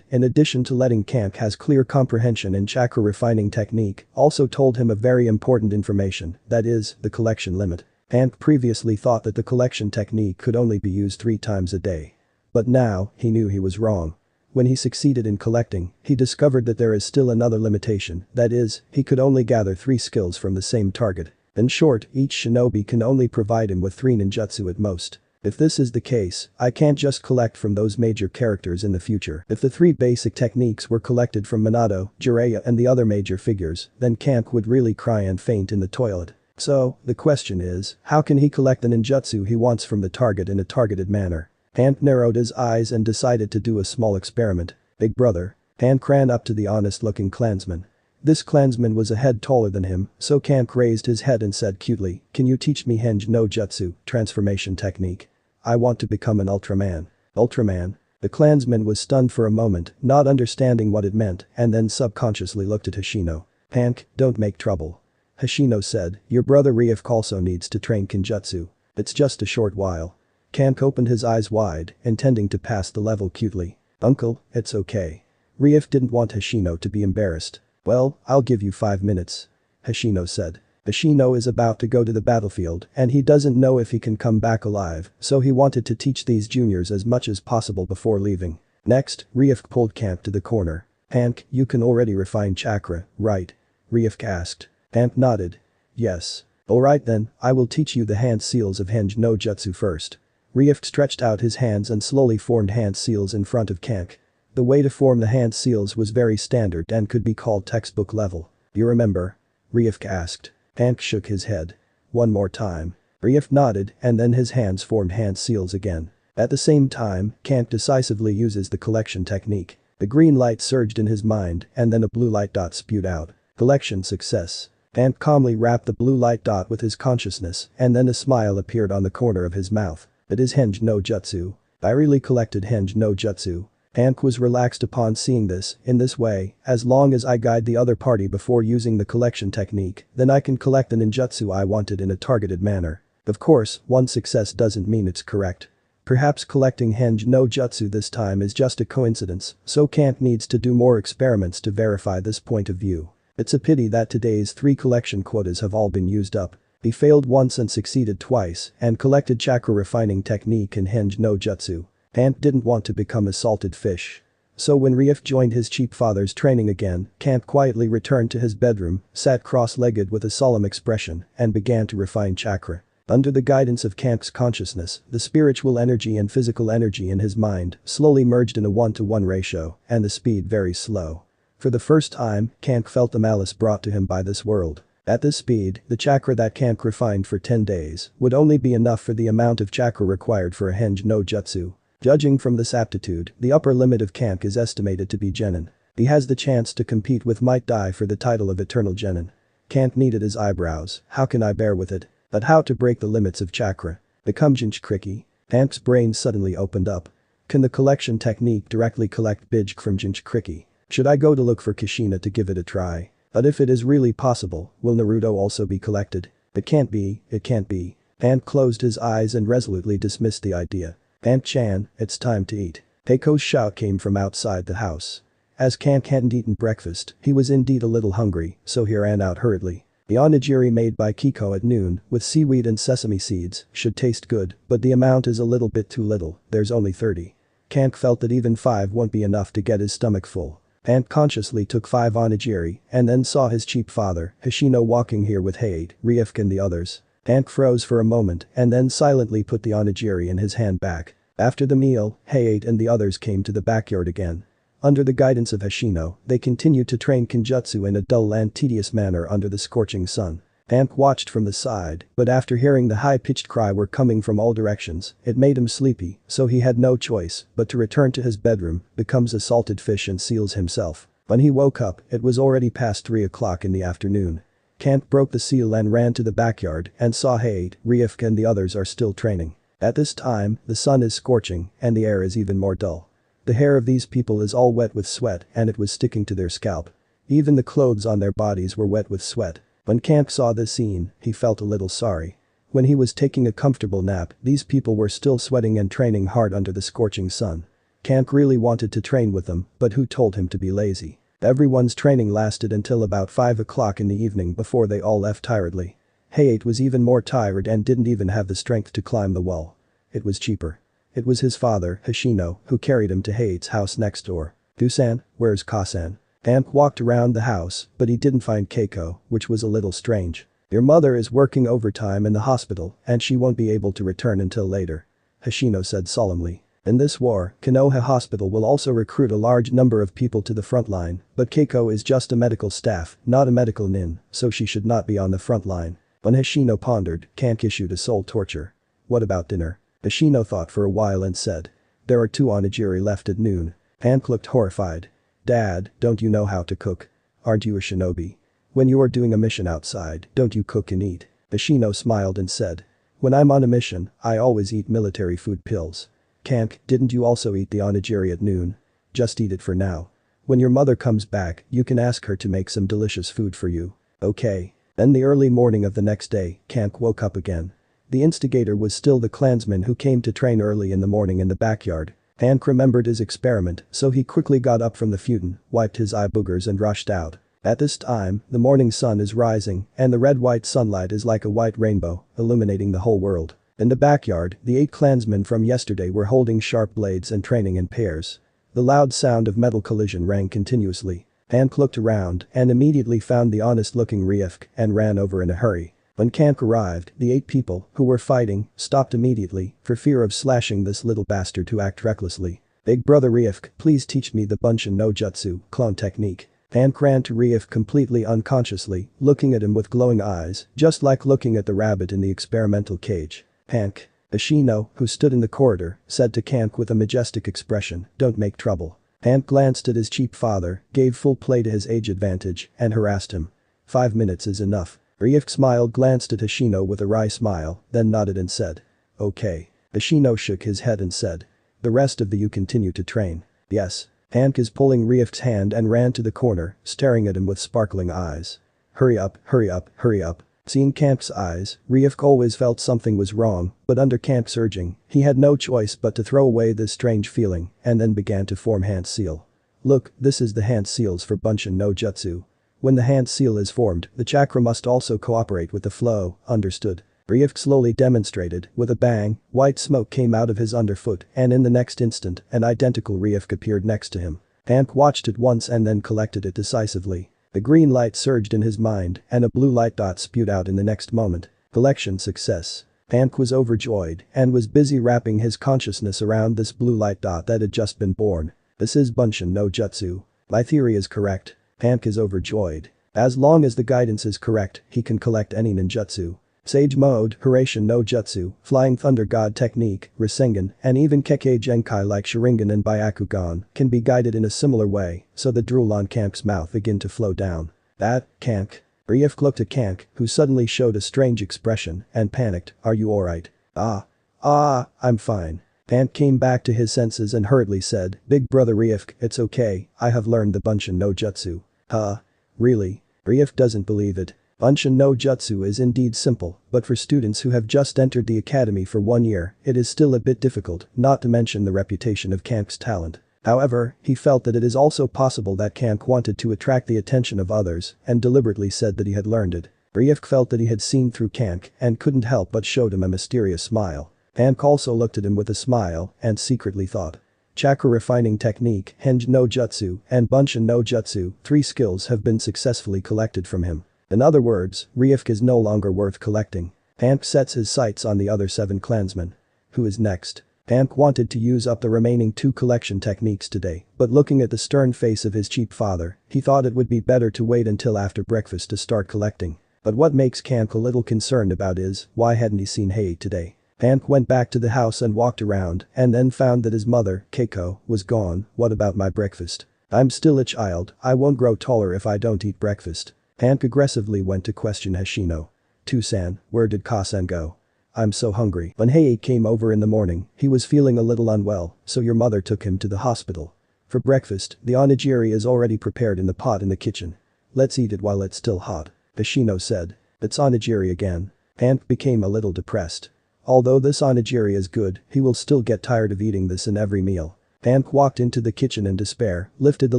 in addition to letting Kamp has clear comprehension in chakra refining technique, also told him a very important information, that is, the collection limit. Kamp previously thought that the collection technique could only be used 3 times a day. But now, he knew he was wrong. When he succeeded in collecting, he discovered that there is still another limitation, that is, he could only gather 3 skills from the same target. In short, each shinobi can only provide him with 3 ninjutsu at most. If this is the case, I can't just collect from those major characters in the future. If the 3 basic techniques were collected from Minato, Jiraiya and the other major figures, then Kamp would really cry and faint in the toilet. So, the question is, how can he collect the ninjutsu he wants from the target in a targeted manner? Kamp narrowed his eyes and decided to do a small experiment. Big brother. Kamp ran up to the honest-looking clansman. This clansman was a head taller than him, so Kamp raised his head and said cutely, "Can you teach me Henge no Jutsu, transformation technique? I want to become an Ultraman." Ultraman? The clansman was stunned for a moment, not understanding what it meant, and then subconsciously looked at Hashino. "Kamp, don't make trouble." Hashino said, "Your brother Ryuif also needs to train Kinjutsu. It's just a short while." Kamp opened his eyes wide, intending to pass the level cutely. "Uncle, it's okay." Ryuif didn't want Hashino to be embarrassed. "Well, I'll give you 5 minutes." Hashino said. Hashino is about to go to the battlefield and he doesn't know if he can come back alive, so he wanted to teach these juniors as much as possible before leaving. Next, Ryuif pulled Kamp to the corner. "Kamp, you can already refine chakra, right?" Ryuif asked. Kamp nodded. "Yes. Alright then, I will teach you the hand seals of Henge no Jutsu first." Ryuif stretched out his hands and slowly formed hand seals in front of Kamp. The way to form the hand seals was very standard and could be called textbook level. "You remember?" Ryuif asked. Kamp shook his head. "One more time." Ryuif nodded and then his hands formed hand seals again. At the same time, Kamp decisively uses the collection technique. The green light surged in his mind and then a blue light dot spewed out. Collection success. Kamp calmly wrapped the blue light dot with his consciousness and then a smile appeared on the corner of his mouth. "It is Henge no Jutsu. I really collected Henge no Jutsu." Kamp was relaxed upon seeing this. "In this way, as long as I guide the other party before using the collection technique, then I can collect the ninjutsu I wanted in a targeted manner. Of course, one success doesn't mean it's correct. Perhaps collecting Henge no Jutsu this time is just a coincidence, so Kamp needs to do more experiments to verify this point of view. It's a pity that today's 3 collection quotas have all been used up. He failed once and succeeded twice and collected chakra refining technique in Henge no Jutsu. Kamp didn't want to become a salted fish. So when Ryuk joined his cheap father's training again, Kanp quietly returned to his bedroom, sat cross-legged with a solemn expression, and began to refine chakra. Under the guidance of Kamp's consciousness, the spiritual energy and physical energy in his mind slowly merged in a 1-to-1 ratio, and the speed very slow. For the first time, Kanp felt the malice brought to him by this world. At this speed, the chakra that Kanp refined for 10 days would only be enough for the amount of chakra required for a Henge no Jutsu. Judging from this aptitude, the upper limit of Kanp is estimated to be Genin. He has the chance to compete with Might Dai for the title of Eternal Genin. Kanp knitted his eyebrows. How can I bear with it? But how to break the limits of chakra? Become Jinchuriki? Kamp's brain suddenly opened up. Can the collection technique directly collect Bijk from Jinchuriki? Should I go to look for Kushina to give it a try? But if it is really possible, will Naruto also be collected? It can't be, it can't be. Kamp closed his eyes and resolutely dismissed the idea. Kamp-chan, it's time to eat. Keiko's shout came from outside the house. As Kamp hadn't eaten breakfast, he was indeed a little hungry, so he ran out hurriedly. The onigiri made by Keiko at noon, with seaweed and sesame seeds, should taste good, but the amount is a little bit too little, there's only 30. Kamp felt that even 5 won't be enough to get his stomach full. Kamp consciously took 5 onigiri, and then saw his cheap father, Hashino, walking here with Hayate, Ryuk and the others. Kamp froze for a moment and then silently put the onigiri in his hand back. After the meal, Hayate and the others came to the backyard again. Under the guidance of Hashino, they continued to train Kenjutsu in a dull and tedious manner under the scorching sun. Kamp watched from the side, but after hearing the high-pitched cry were coming from all directions, it made him sleepy, so he had no choice but to return to his bedroom, becomes a salted fish and seals himself. When he woke up, it was already past 3 o'clock in the afternoon. Kamp broke the seal and ran to the backyard and saw Hayate, Ryuk and the others are still training. At this time, the sun is scorching and the air is even more dull. The hair of these people is all wet with sweat and it was sticking to their scalp. Even the clothes on their bodies were wet with sweat. When Kamp saw this scene, he felt a little sorry. When he was taking a comfortable nap, these people were still sweating and training hard under the scorching sun. Kamp really wanted to train with them, but who told him to be lazy? Everyone's training lasted until about 5 o'clock in the evening before they all left tiredly. Hayate was even more tired and didn't even have the strength to climb the wall. It was cheaper. It was his father, Hashino, who carried him to Hayate's house next door. "Dusan, where's Kasan?" Kamp walked around the house, but he didn't find Keiko, which was a little strange. "Your mother is working overtime in the hospital and she won't be able to return until later," Hashino said solemnly. In this war, Konoha Hospital will also recruit a large number of people to the front line, but Keiko is just a medical staff, not a medical nin, so she should not be on the front line. When Hashino pondered, Kamp issued a soul torture. "What about dinner?" Hashino thought for a while and said. "There are 2 onigiri left at noon." Kamp looked horrified. "Dad, don't you know how to cook? Aren't you a shinobi? When you are doing a mission outside, don't you cook and eat?" Hashino smiled and said. "When I'm on a mission, I always eat military food pills." "Kamp, didn't you also eat the onigiri at noon? Just eat it for now. When your mother comes back, you can ask her to make some delicious food for you." "Okay." Then the early morning of the next day, Kamp woke up again. The instigator was still the clansman who came to train early in the morning in the backyard. Kamp remembered his experiment, so he quickly got up from the futon, wiped his eye boogers and rushed out. At this time, the morning sun is rising and the red-white sunlight is like a white rainbow, illuminating the whole world. In the backyard, the 8 clansmen from yesterday were holding sharp blades and training in pairs. The loud sound of metal collision rang continuously. Kamp looked around and immediately found the honest-looking Ryuk and ran over in a hurry. When Kamp arrived, the 8 people who were fighting stopped immediately for fear of slashing this little bastard who acted recklessly. "Big brother Ryuk, please teach me the Bunshin no Jutsu clone technique." Kamp ran to Ryuk completely unconsciously, looking at him with glowing eyes, just like looking at the rabbit in the experimental cage. "Kamp." Hashino, who stood in the corridor, said to Kamp with a majestic expression, "Don't make trouble." Kamp glanced at his cheap father, gave full play to his age advantage, and harassed him. 5 minutes is enough." Ryuk smiled, glanced at Hashino with a wry smile, then nodded and said. "Okay." Hashino shook his head and said. "The rest of you continue to train." "Yes." Kamp is pulling Ryuk's hand and ran to the corner, staring at him with sparkling eyes. "Hurry up, hurry up, hurry up." Seeing Kamp's eyes, Ryuk always felt something was wrong, but under Kamp's urging, he had no choice but to throw away this strange feeling and then began to form hand seal. "Look, this is the hand seals for Bunshin no Jutsu. When the hand seal is formed, the chakra must also cooperate with the flow, understood?" Ryuk slowly demonstrated. With a bang, white smoke came out of his underfoot and in the next instant, an identical Ryuk appeared next to him. Hank watched it once and then collected it decisively. The green light surged in his mind and a blue light dot spewed out in the next moment. Collection success. Hank was overjoyed and was busy wrapping his consciousness around this blue light dot that had just been born. This is Bunshin no Jutsu. My theory is correct. Hank is overjoyed. As long as the guidance is correct, he can collect any ninjutsu. Sage Mode, Hiraishin no Jutsu, Flying Thunder God Technique, Rasengan, and even Kekkei Genkai like Sharingan and Byakugan can be guided in a similar way, so the drool on Kank's mouth began to flow down. That, Kank. Ryuk looked at Kank, who suddenly showed a strange expression, and panicked, are you alright? I'm fine. Kank came back to his senses and hurriedly said, Big brother Ryuk, it's okay, I have learned the Bunshin no Jutsu. Huh? Really? Ryuk doesn't believe it. Bunshin no Jutsu is indeed simple, but for students who have just entered the academy for 1 year, it is still a bit difficult, not to mention the reputation of Kank's talent. However, he felt that it is also possible that Kank wanted to attract the attention of others and deliberately said that he had learned it. Ryuk felt that he had seen through Kank and couldn't help but showed him a mysterious smile. Kank also looked at him with a smile and secretly thought. Chakra refining technique, Henj no Jutsu, and Bunshin no Jutsu, 3 skills have been successfully collected from him. In other words, Ryuk is no longer worth collecting. Hank sets his sights on the other 7 clansmen. Who is next? Hank wanted to use up the remaining 2 collection techniques today, but looking at the stern face of his cheap father, he thought it would be better to wait until after breakfast to start collecting. But what makes Hank a little concerned about is, why hadn't he seen Hei today? Hank went back to the house and walked around and then found that his mother, Keiko, was gone. What about my breakfast? I'm still a child, I won't grow taller if I don't eat breakfast. Hank aggressively went to question Hashino. Tusan, where did Kasan go? I'm so hungry. When Hei came over in the morning, he was feeling a little unwell, so your mother took him to the hospital. For breakfast, the onigiri is already prepared in the pot in the kitchen. Let's eat it while it's still hot, Hashino said. It's onigiri again. Hank became a little depressed. Although this onigiri is good, he will still get tired of eating this in every meal. Hank walked into the kitchen in despair, lifted the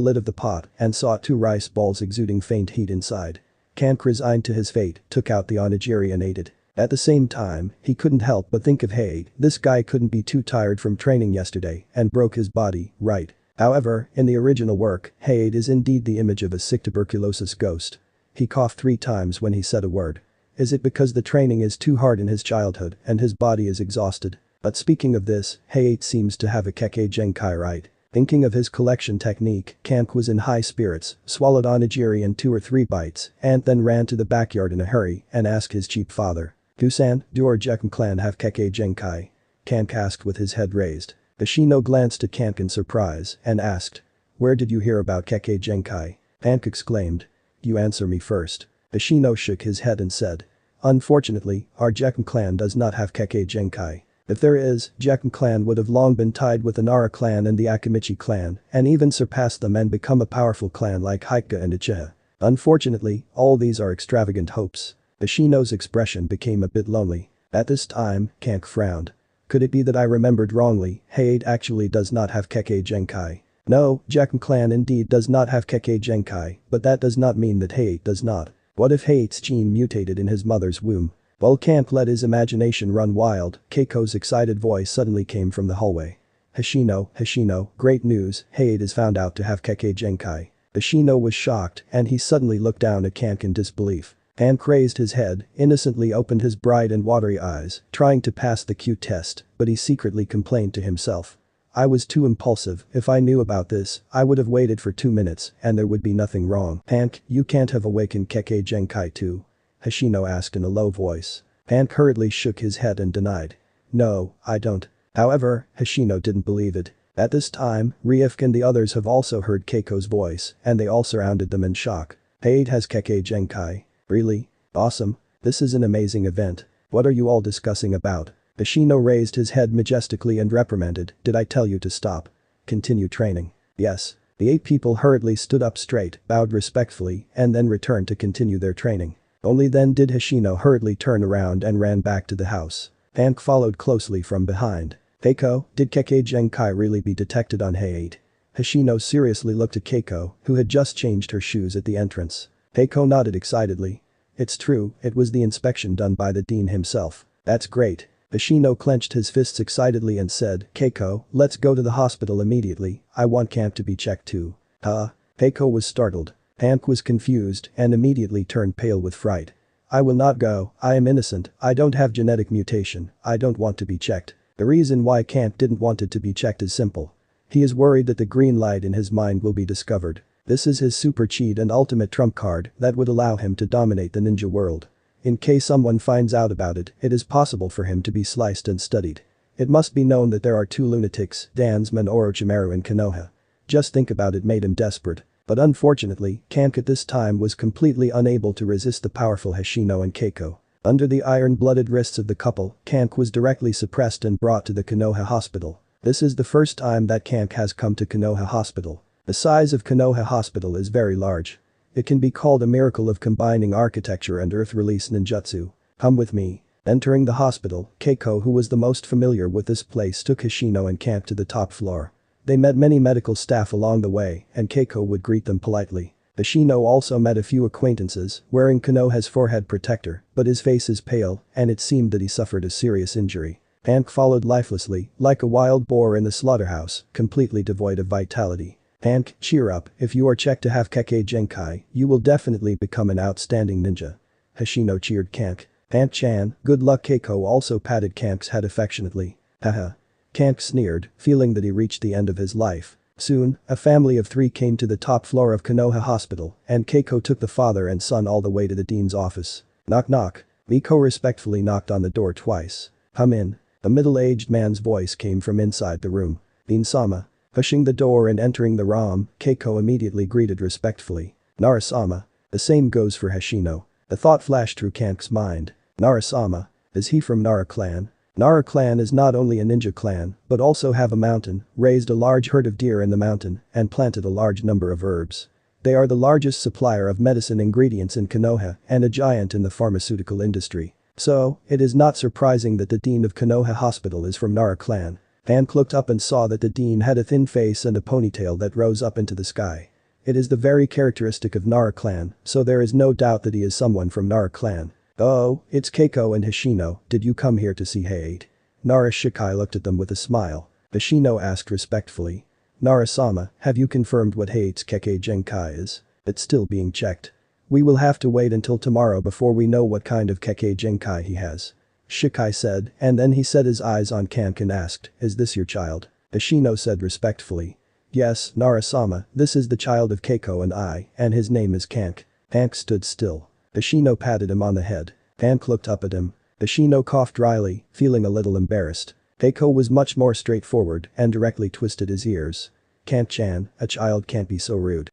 lid of the pot, and saw 2 rice balls exuding faint heat inside. Hank, resigned to his fate, took out the onigiri and ate it. At the same time, he couldn't help but think of Hei, this guy couldn't be too tired from training yesterday and broke his body, right? However, in the original work, Hei is indeed the image of a sick tuberculosis ghost. He coughed 3 times when he said a word. Is it because the training is too hard in his childhood and his body is exhausted? But speaking of this, Hei seems to have a Kekkei Genkai right. Thinking of his collection technique, Kank was in high spirits, swallowed onigiri in 2 or 3 bites, and then ran to the backyard in a hurry and asked his cheap father. Kusan, do your Gekkō clan have Kekkei Genkai? Kank asked with his head raised. Hashino glanced at Kank in surprise and asked. Where did you hear about Kekkei Genkai? Kank exclaimed. You answer me first. Hashino shook his head and said. Unfortunately, our Gekkō clan does not have Kekkei Genkai. If there is, Gekkō clan would have long been tied with the Nara clan and the Akimichi clan, and even surpassed them and become a powerful clan like Hyuga and Uchiha. Unfortunately, all these are extravagant hopes. Hashino's expression became a bit lonely. At this time, Kank frowned. Could it be that I remembered wrongly, Hei actually does not have Kekkei Genkai? No, Gekkō clan indeed does not have Kekkei Genkai, but that does not mean that Hei does not. What if Hei's gene mutated in his mother's womb? While Kank let his imagination run wild, Keiko's excited voice suddenly came from the hallway. Hashino, great news, Hei is found out to have Kekkei Genkai. Hashino was shocked and he suddenly looked down at Kank in disbelief. Kank raised his head, innocently opened his bright and watery eyes, trying to pass the Q test, but he secretly complained to himself. I was too impulsive, if I knew about this, I would have waited for 2 minutes and there would be nothing wrong. Kank, you can't have awakened Kekkei Genkai too? Hashino asked in a low voice. Kank hurriedly shook his head and denied. No, I don't. However, Hashino didn't believe it. At this time, Ryuk and the others have also heard Keiko's voice, and they all surrounded them in shock. Hei has Kekkei Genkai. Really? Awesome. This is an amazing event. What are you all discussing about? Hashino raised his head majestically and reprimanded, did I tell you to stop? Continue training. Yes. The 8 people hurriedly stood up straight, bowed respectfully, and then returned to continue their training. Only then did Hashino hurriedly turn around and ran back to the house. Kank followed closely from behind. Keiko, did Kekkei Genkai really be detected on Hei? Hashino seriously looked at Keiko, who had just changed her shoes at the entrance. Keiko nodded excitedly. It's true, it was the inspection done by the dean himself. That's great. Hashino clenched his fists excitedly and said, Keiko, let's go to the hospital immediately, I want Kank to be checked too. Keiko was startled. Hank was confused and immediately turned pale with fright. I will not go, I am innocent, I don't have genetic mutation, I don't want to be checked. The reason why Kank didn't want it to be checked is simple. He is worried that the green light in his mind will be discovered. This is his super cheat and ultimate trump card that would allow him to dominate the ninja world. In case someone finds out about it, it is possible for him to be sliced and studied. It must be known that there are two lunatics, Dansman Orochimaru and Konoha. Just think about it made him desperate. But unfortunately, Kank at this time was completely unable to resist the powerful Hashino and Keiko. Under the iron-blooded wrists of the couple, Kank was directly suppressed and brought to the Konoha hospital. This is the first time that Kank has come to Konoha hospital. The size of Konoha hospital is very large. It can be called a miracle of combining architecture and earth-release ninjutsu. Come with me. Entering the hospital, Keiko, who was the most familiar with this place, took Hashino and Kank to the top floor. They met many medical staff along the way and Keiko would greet them politely. Hashino also met a few acquaintances wearing Konoha's forehead protector, but his face is pale and it seemed that he suffered a serious injury. Hank followed lifelessly, like a wild boar in the slaughterhouse, completely devoid of vitality. Hank, cheer up, if you are checked to have Gekkō Genkai, you will definitely become an outstanding ninja. Hashino cheered Kank. Hank-chan, good luck. Keiko also patted Kank's head affectionately. Haha. Kank sneered, feeling that he reached the end of his life. Soon, a family of 3 came to the top floor of Konoha Hospital, and Keiko took the father and son all the way to the dean's office. Knock knock. Miko respectfully knocked on the door twice. Come in. A middle-aged man's voice came from inside the room. Dean-sama. Pushing the door and entering the room, Keiko immediately greeted respectfully. Nara-sama. The same goes for Hashino. A thought flashed through Kank's mind. Nara-sama. Is he from Nara clan? Nara clan is not only a ninja clan, but also have a mountain, raised a large herd of deer in the mountain, and planted a large number of herbs. They are the largest supplier of medicine ingredients in Konoha and a giant in the pharmaceutical industry. So, it is not surprising that the dean of Konoha Hospital is from Nara clan. Hank looked up and saw that the dean had a thin face and a ponytail that rose up into the sky. It is the very characteristic of Nara clan, so there is no doubt that he is someone from Nara clan. Oh, it's Keiko and Hashino, did you come here to see Hayate? Nara Shikai looked at them with a smile. Hashino asked respectfully. Nara-sama, have you confirmed what Hayate's Gekkō Genkai is? It's still being checked. We will have to wait until tomorrow before we know what kind of Gekkō Genkai he has. Shikai said, and then he set his eyes on Kank and asked, is this your child? Hashino said respectfully. Yes, Nara-sama, this is the child of Keiko and his name is Kank. Hank stood still. Hashino patted him on the head. Hank looked up at him. Hashino coughed dryly, feeling a little embarrassed. Keiko was much more straightforward and directly twisted his ears. Kank-chan, a child can't be so rude.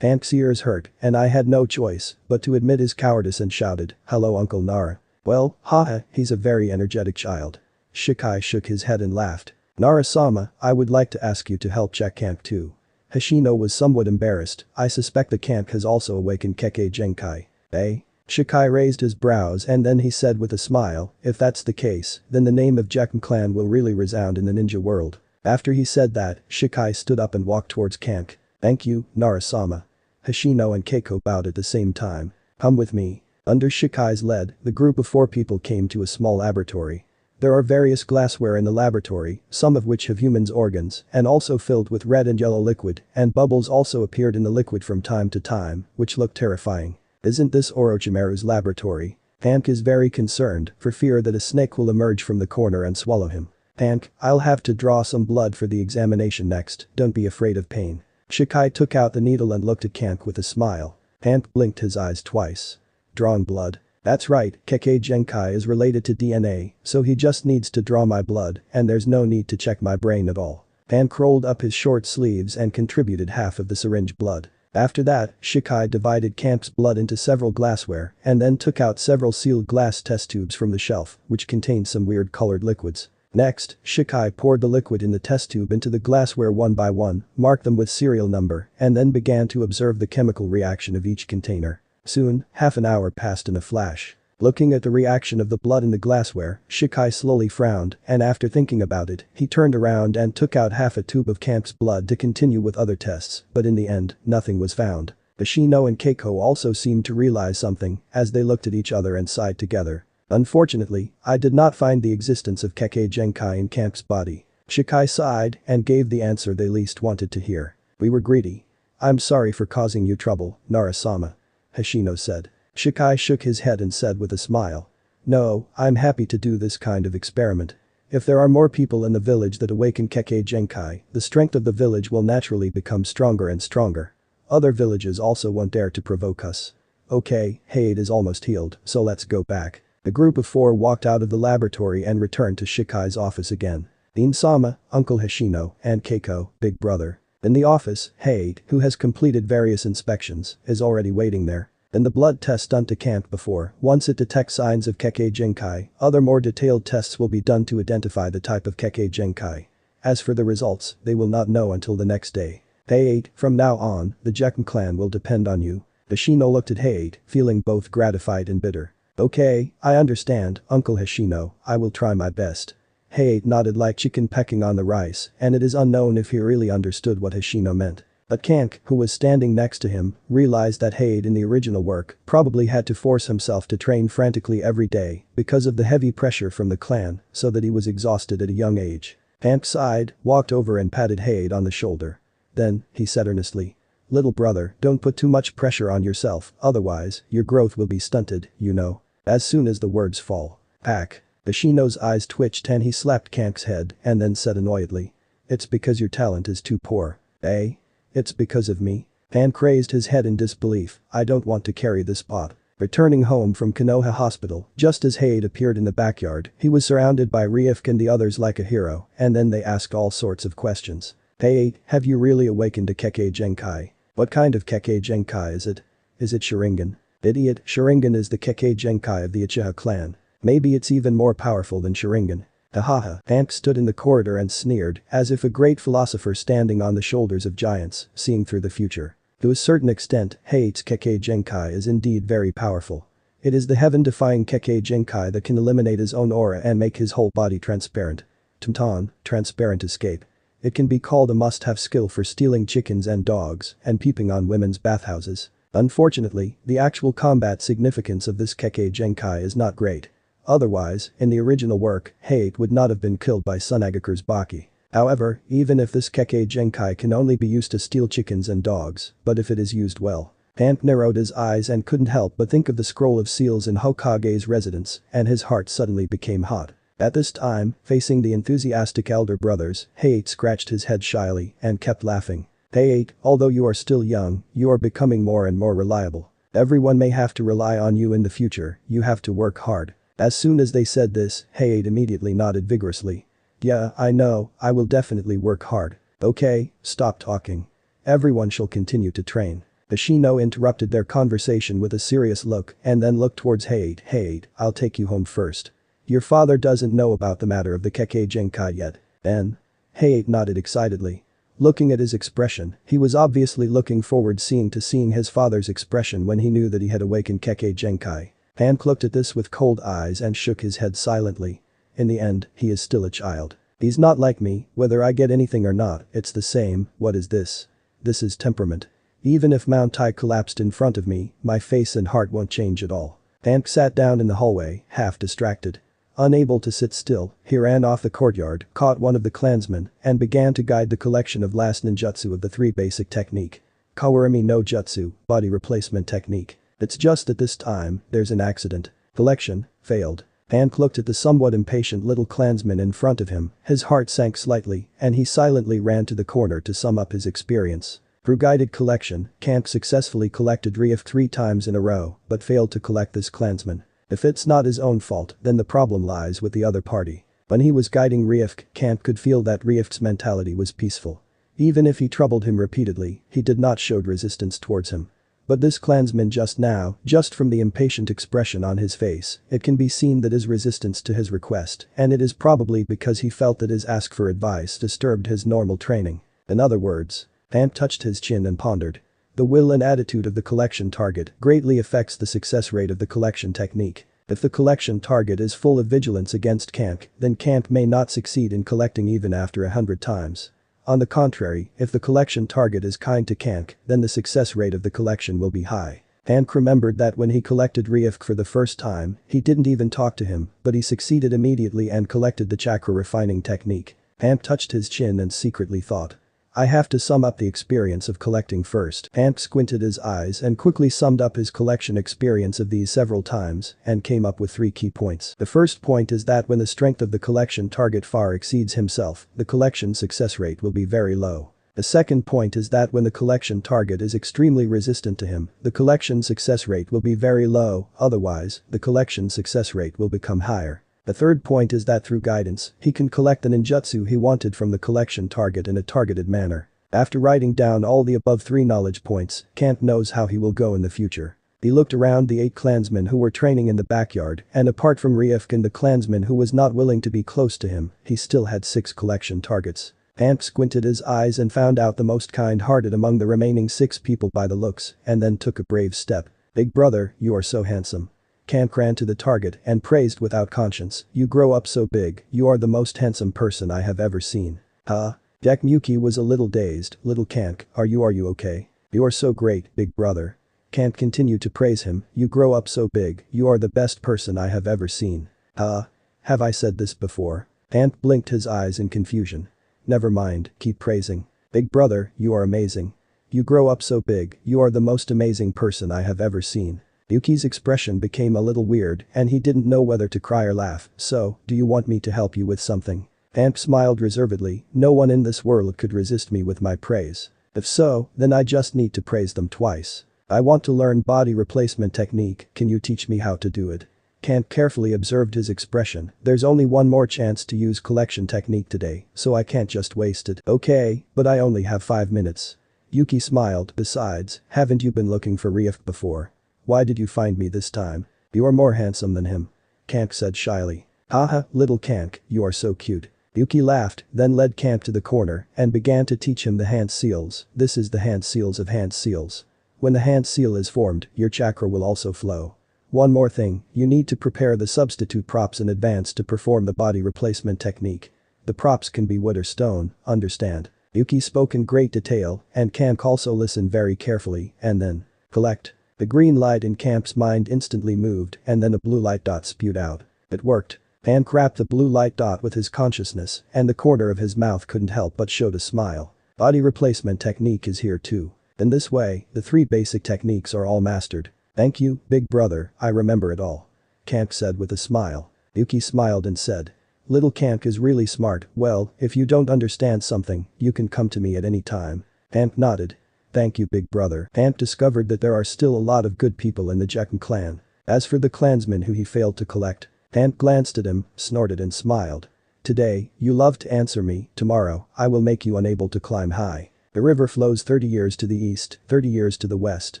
Hank's ears hurt and I had no choice but to admit his cowardice and shouted, hello Uncle Nara. Well, haha, he's a very energetic child. Shikai shook his head and laughed. Nara-sama, I would like to ask you to help check Kank too. Hashino was somewhat embarrassed. I suspect that Kank has also awakened Gekkō Genkai. Eh? Shikai raised his brows and then he said with a smile, if that's the case, then the name of Gekkō clan will really resound in the ninja world. After he said that, Shikai stood up and walked towards Kank. Thank you, Nara-sama. Hashino and Keiko bowed at the same time. Come with me. Under Shikai's lead, the group of 4 people came to a small laboratory. There are various glassware in the laboratory, some of which have humans' organs, and also filled with red and yellow liquid, and bubbles also appeared in the liquid from time to time, which looked terrifying. Isn't this Orochimaru's laboratory? Hank is very concerned, for fear that a snake will emerge from the corner and swallow him. Hank, I'll have to draw some blood for the examination next, don't be afraid of pain. Shikai took out the needle and looked at Kank with a smile. Hank blinked his eyes twice. Drawing blood? That's right, Gekkō Genkai is related to DNA, so he just needs to draw my blood, and there's no need to check my brain at all. Hank rolled up his short sleeves and contributed half of the syringe blood. After that, Shikai divided Kank's blood into several glassware and then took out several sealed glass test tubes from the shelf, which contained some weird colored liquids. Next, Shikai poured the liquid in the test tube into the glassware one by one, marked them with serial number, and then began to observe the chemical reaction of each container. Soon, half an hour passed in a flash. Looking at the reaction of the blood in the glassware, Shikai slowly frowned, and after thinking about it, he turned around and took out half a tube of Kank's blood to continue with other tests, but in the end, nothing was found. Hashino and Keiko also seemed to realize something, as they looked at each other and sighed together. Unfortunately, I did not find the existence of Gekkō Genkai in Kank's body. Shikai sighed and gave the answer they least wanted to hear. We were greedy. I'm sorry for causing you trouble, Narasama. Hoshino said. Shikai shook his head and said with a smile. No, I'm happy to do this kind of experiment. If there are more people in the village that awaken Kekkei Genkai, the strength of the village will naturally become stronger and stronger. Other villages also won't dare to provoke us. Okay, Hade is almost healed, so let's go back. The group of 4 walked out of the laboratory and returned to Shikai's office again. Insama, Uncle Hoshino, and Keiko, big brother. In the office, Hade, who has completed various inspections, is already waiting there. In the blood test done to Kanp before, once it detects signs of Kekkei Genkai, other more detailed tests will be done to identify the type of Kekkei Genkai. As for the results, they will not know until the next day. Hade, from now on, the Gekkō clan will depend on you. Hoshino looked at Hade, feeling both gratified and bitter. Okay, I understand, Uncle Hoshino, I will try my best. Hade nodded like chicken pecking on the rice, and it is unknown if he really understood what Hoshino meant. But Kank, who was standing next to him, realized that Hade in the original work probably had to force himself to train frantically every day because of the heavy pressure from the clan, so that he was exhausted at a young age. Kank sighed, walked over and patted Hade on the shoulder. Then, he said earnestly. Little brother, don't put too much pressure on yourself, otherwise, your growth will be stunted, you know. As soon as the words fall. Pack. Hoshino's eyes twitched and he slapped Kank's head and then said annoyedly. It's because your talent is too poor. Eh? It's because of me? Kank raised his head in disbelief. I don't want to carry this pot. Returning home from Konoha Hospital, just as Hade appeared in the backyard, he was surrounded by Ryufuki and the others like a hero, and then they asked all sorts of questions. Hade, have you really awakened a Kekkei Genkai? What kind of Kekkei Genkai is it? Is it Sharingan? Idiot, Sharingan is the Kekkei Genkai of the Uchiha clan. Maybe it's even more powerful than Sharingan. Hahaha. Kank stood in the corridor and sneered, as if a great philosopher standing on the shoulders of giants, seeing through the future. To a certain extent, Hade's Kekkei Genkai is indeed very powerful. It is the heaven-defying Kekkei Genkai that can eliminate his own aura and make his whole body transparent. Tumton, transparent escape. It can be called a must-have skill for stealing chickens and dogs and peeping on women's bathhouses. Unfortunately, the actual combat significance of this Kekkei Genkai is not great. Otherwise, in the original work, Hade would not have been killed by Sunagakure's Baki. However, even if this Kekkei Genkai can only be used to steal chickens and dogs, but if it is used well. Kank narrowed his eyes and couldn't help but think of the scroll of seals in Hokage's residence, and his heart suddenly became hot. At this time, facing the enthusiastic elder brothers, Hade scratched his head shyly and kept laughing. Hade, although you are still young, you are becoming more and more reliable. Everyone may have to rely on you in the future, you have to work hard. As soon as they said this, Hade immediately nodded vigorously. Yeah, I know, I will definitely work hard. Okay, stop talking. Everyone shall continue to train. Hoshino interrupted their conversation with a serious look and then looked towards Hade. Hade, I'll take you home first. Your father doesn't know about the matter of the Kekkei Genkai yet. Then? Hade nodded excitedly. Looking at his expression, he was obviously looking forward to seeing his father's expression when he knew that he had awakened Kekkei Genkai. Kank looked at this with cold eyes and shook his head silently. In the end, he is still a child. He's not like me, whether I get anything or not, it's the same. What is this? This is temperament. Even if Mount Tai collapsed in front of me, my face and heart won't change at all. Kank sat down in the hallway, half distracted. Unable to sit still, he ran off the courtyard, caught one of the clansmen, and began to guide the collection of last ninjutsu of the 3 basic technique. Kawarami no Jutsu, body replacement technique. It's just at this time, there's an accident. Collection, failed. Kank looked at the somewhat impatient little clansman in front of him, his heart sank slightly, and he silently ran to the corner to sum up his experience. Through guided collection, Kank successfully collected Ryufuki 3 times in a row, but failed to collect this clansman. If it's not his own fault, then the problem lies with the other party. When he was guiding Ryufuki, Kank could feel that Ryufuki's mentality was peaceful. Even if he troubled him repeatedly, he did not show resistance towards him. But this clansman just now, just from the impatient expression on his face, it can be seen that his resistance to his request, and it is probably because he felt that his ask for advice disturbed his normal training. In other words, Kank touched his chin and pondered. The will and attitude of the collection target greatly affects the success rate of the collection technique. If the collection target is full of vigilance against Kank, then Kank may not succeed in collecting even after 100 times. On the contrary, if the collection target is kind to Kank, then the success rate of the collection will be high. Kank remembered that when he collected Ryufuki for the first time, he didn't even talk to him, but he succeeded immediately and collected the chakra refining technique. Kank touched his chin and secretly thought. I have to sum up the experience of collecting first. Ant squinted his eyes and quickly summed up his collection experience of these several times and came up with 3 key points. The first point is that when the strength of the collection target far exceeds himself, the collection success rate will be very low. The second point is that when the collection target is extremely resistant to him, the collection success rate will be very low, otherwise, the collection success rate will become higher. The third point is that through guidance, he can collect the ninjutsu he wanted from the collection target in a targeted manner. After writing down all the above 3 knowledge points, Kant knows how he will go in the future. He looked around the 8 clansmen who were training in the backyard, and apart from Ryukin the clansman who was not willing to be close to him, he still had 6 collection targets. Ant squinted his eyes and found out the most kind-hearted among the remaining 6 people by the looks, and then took a brave step. "Big brother, you are so handsome." Kant ran to the target and praised without conscience, "You grow up so big, you are the most handsome person I have ever seen." Huh? Gekmyuki was a little dazed. "Little Kant, are you okay? You are so great, big brother." Kant continued to praise him, "You grow up so big, you are the best person I have ever seen." Huh? Have I said this before? Ant blinked his eyes in confusion. "Never mind, keep praising. Big brother, you are amazing. You grow up so big, you are the most amazing person I have ever seen." Yuki's expression became a little weird and he didn't know whether to cry or laugh, "So, do you want me to help you with something?" Ant smiled reservedly, "No one in this world could resist me with my praise. If so, then I just need to praise them twice. I want to learn body replacement technique, can you teach me how to do it?" Kant carefully observed his expression, "There's only one more chance to use collection technique today, so I can't just waste it." "Okay, but I only have 5 minutes." Yuki smiled, "Besides, haven't you been looking for Ryuk before? Why did you find me this time? You are more handsome than him." Kant said shyly. "Haha, little Kant, you are so cute." Yuki laughed, then led Kant to the corner and began to teach him the hand seals. "This is the hand seals of hand seals. When the hand seal is formed, your chakra will also flow. One more thing, you need to prepare the substitute props in advance to perform the body replacement technique. The props can be wood or stone, understand?" Yuki spoke in great detail and Kant also listened very carefully and then, "Collect." The green light in Kamp's mind instantly moved and then a blue light dot spewed out. It worked. Kant wrapped the blue light dot with his consciousness and the corner of his mouth couldn't help but showed a smile. Body replacement technique is here too. In this way, the 3 basic techniques are all mastered. "Thank you, big brother, I remember it all," Kant said with a smile. Yuki smiled and said, "Little Kant is really smart, well, if you don't understand something, you can come to me at any time." Kant nodded. "Thank you, big brother." Kant discovered that there are still a lot of good people in the Gekkō clan. As for the clansmen who he failed to collect, Kant glanced at him, snorted and smiled. "Today, you love to answer me, tomorrow, I will make you unable to climb high. The river flows 30 years to the east, 30 years to the west,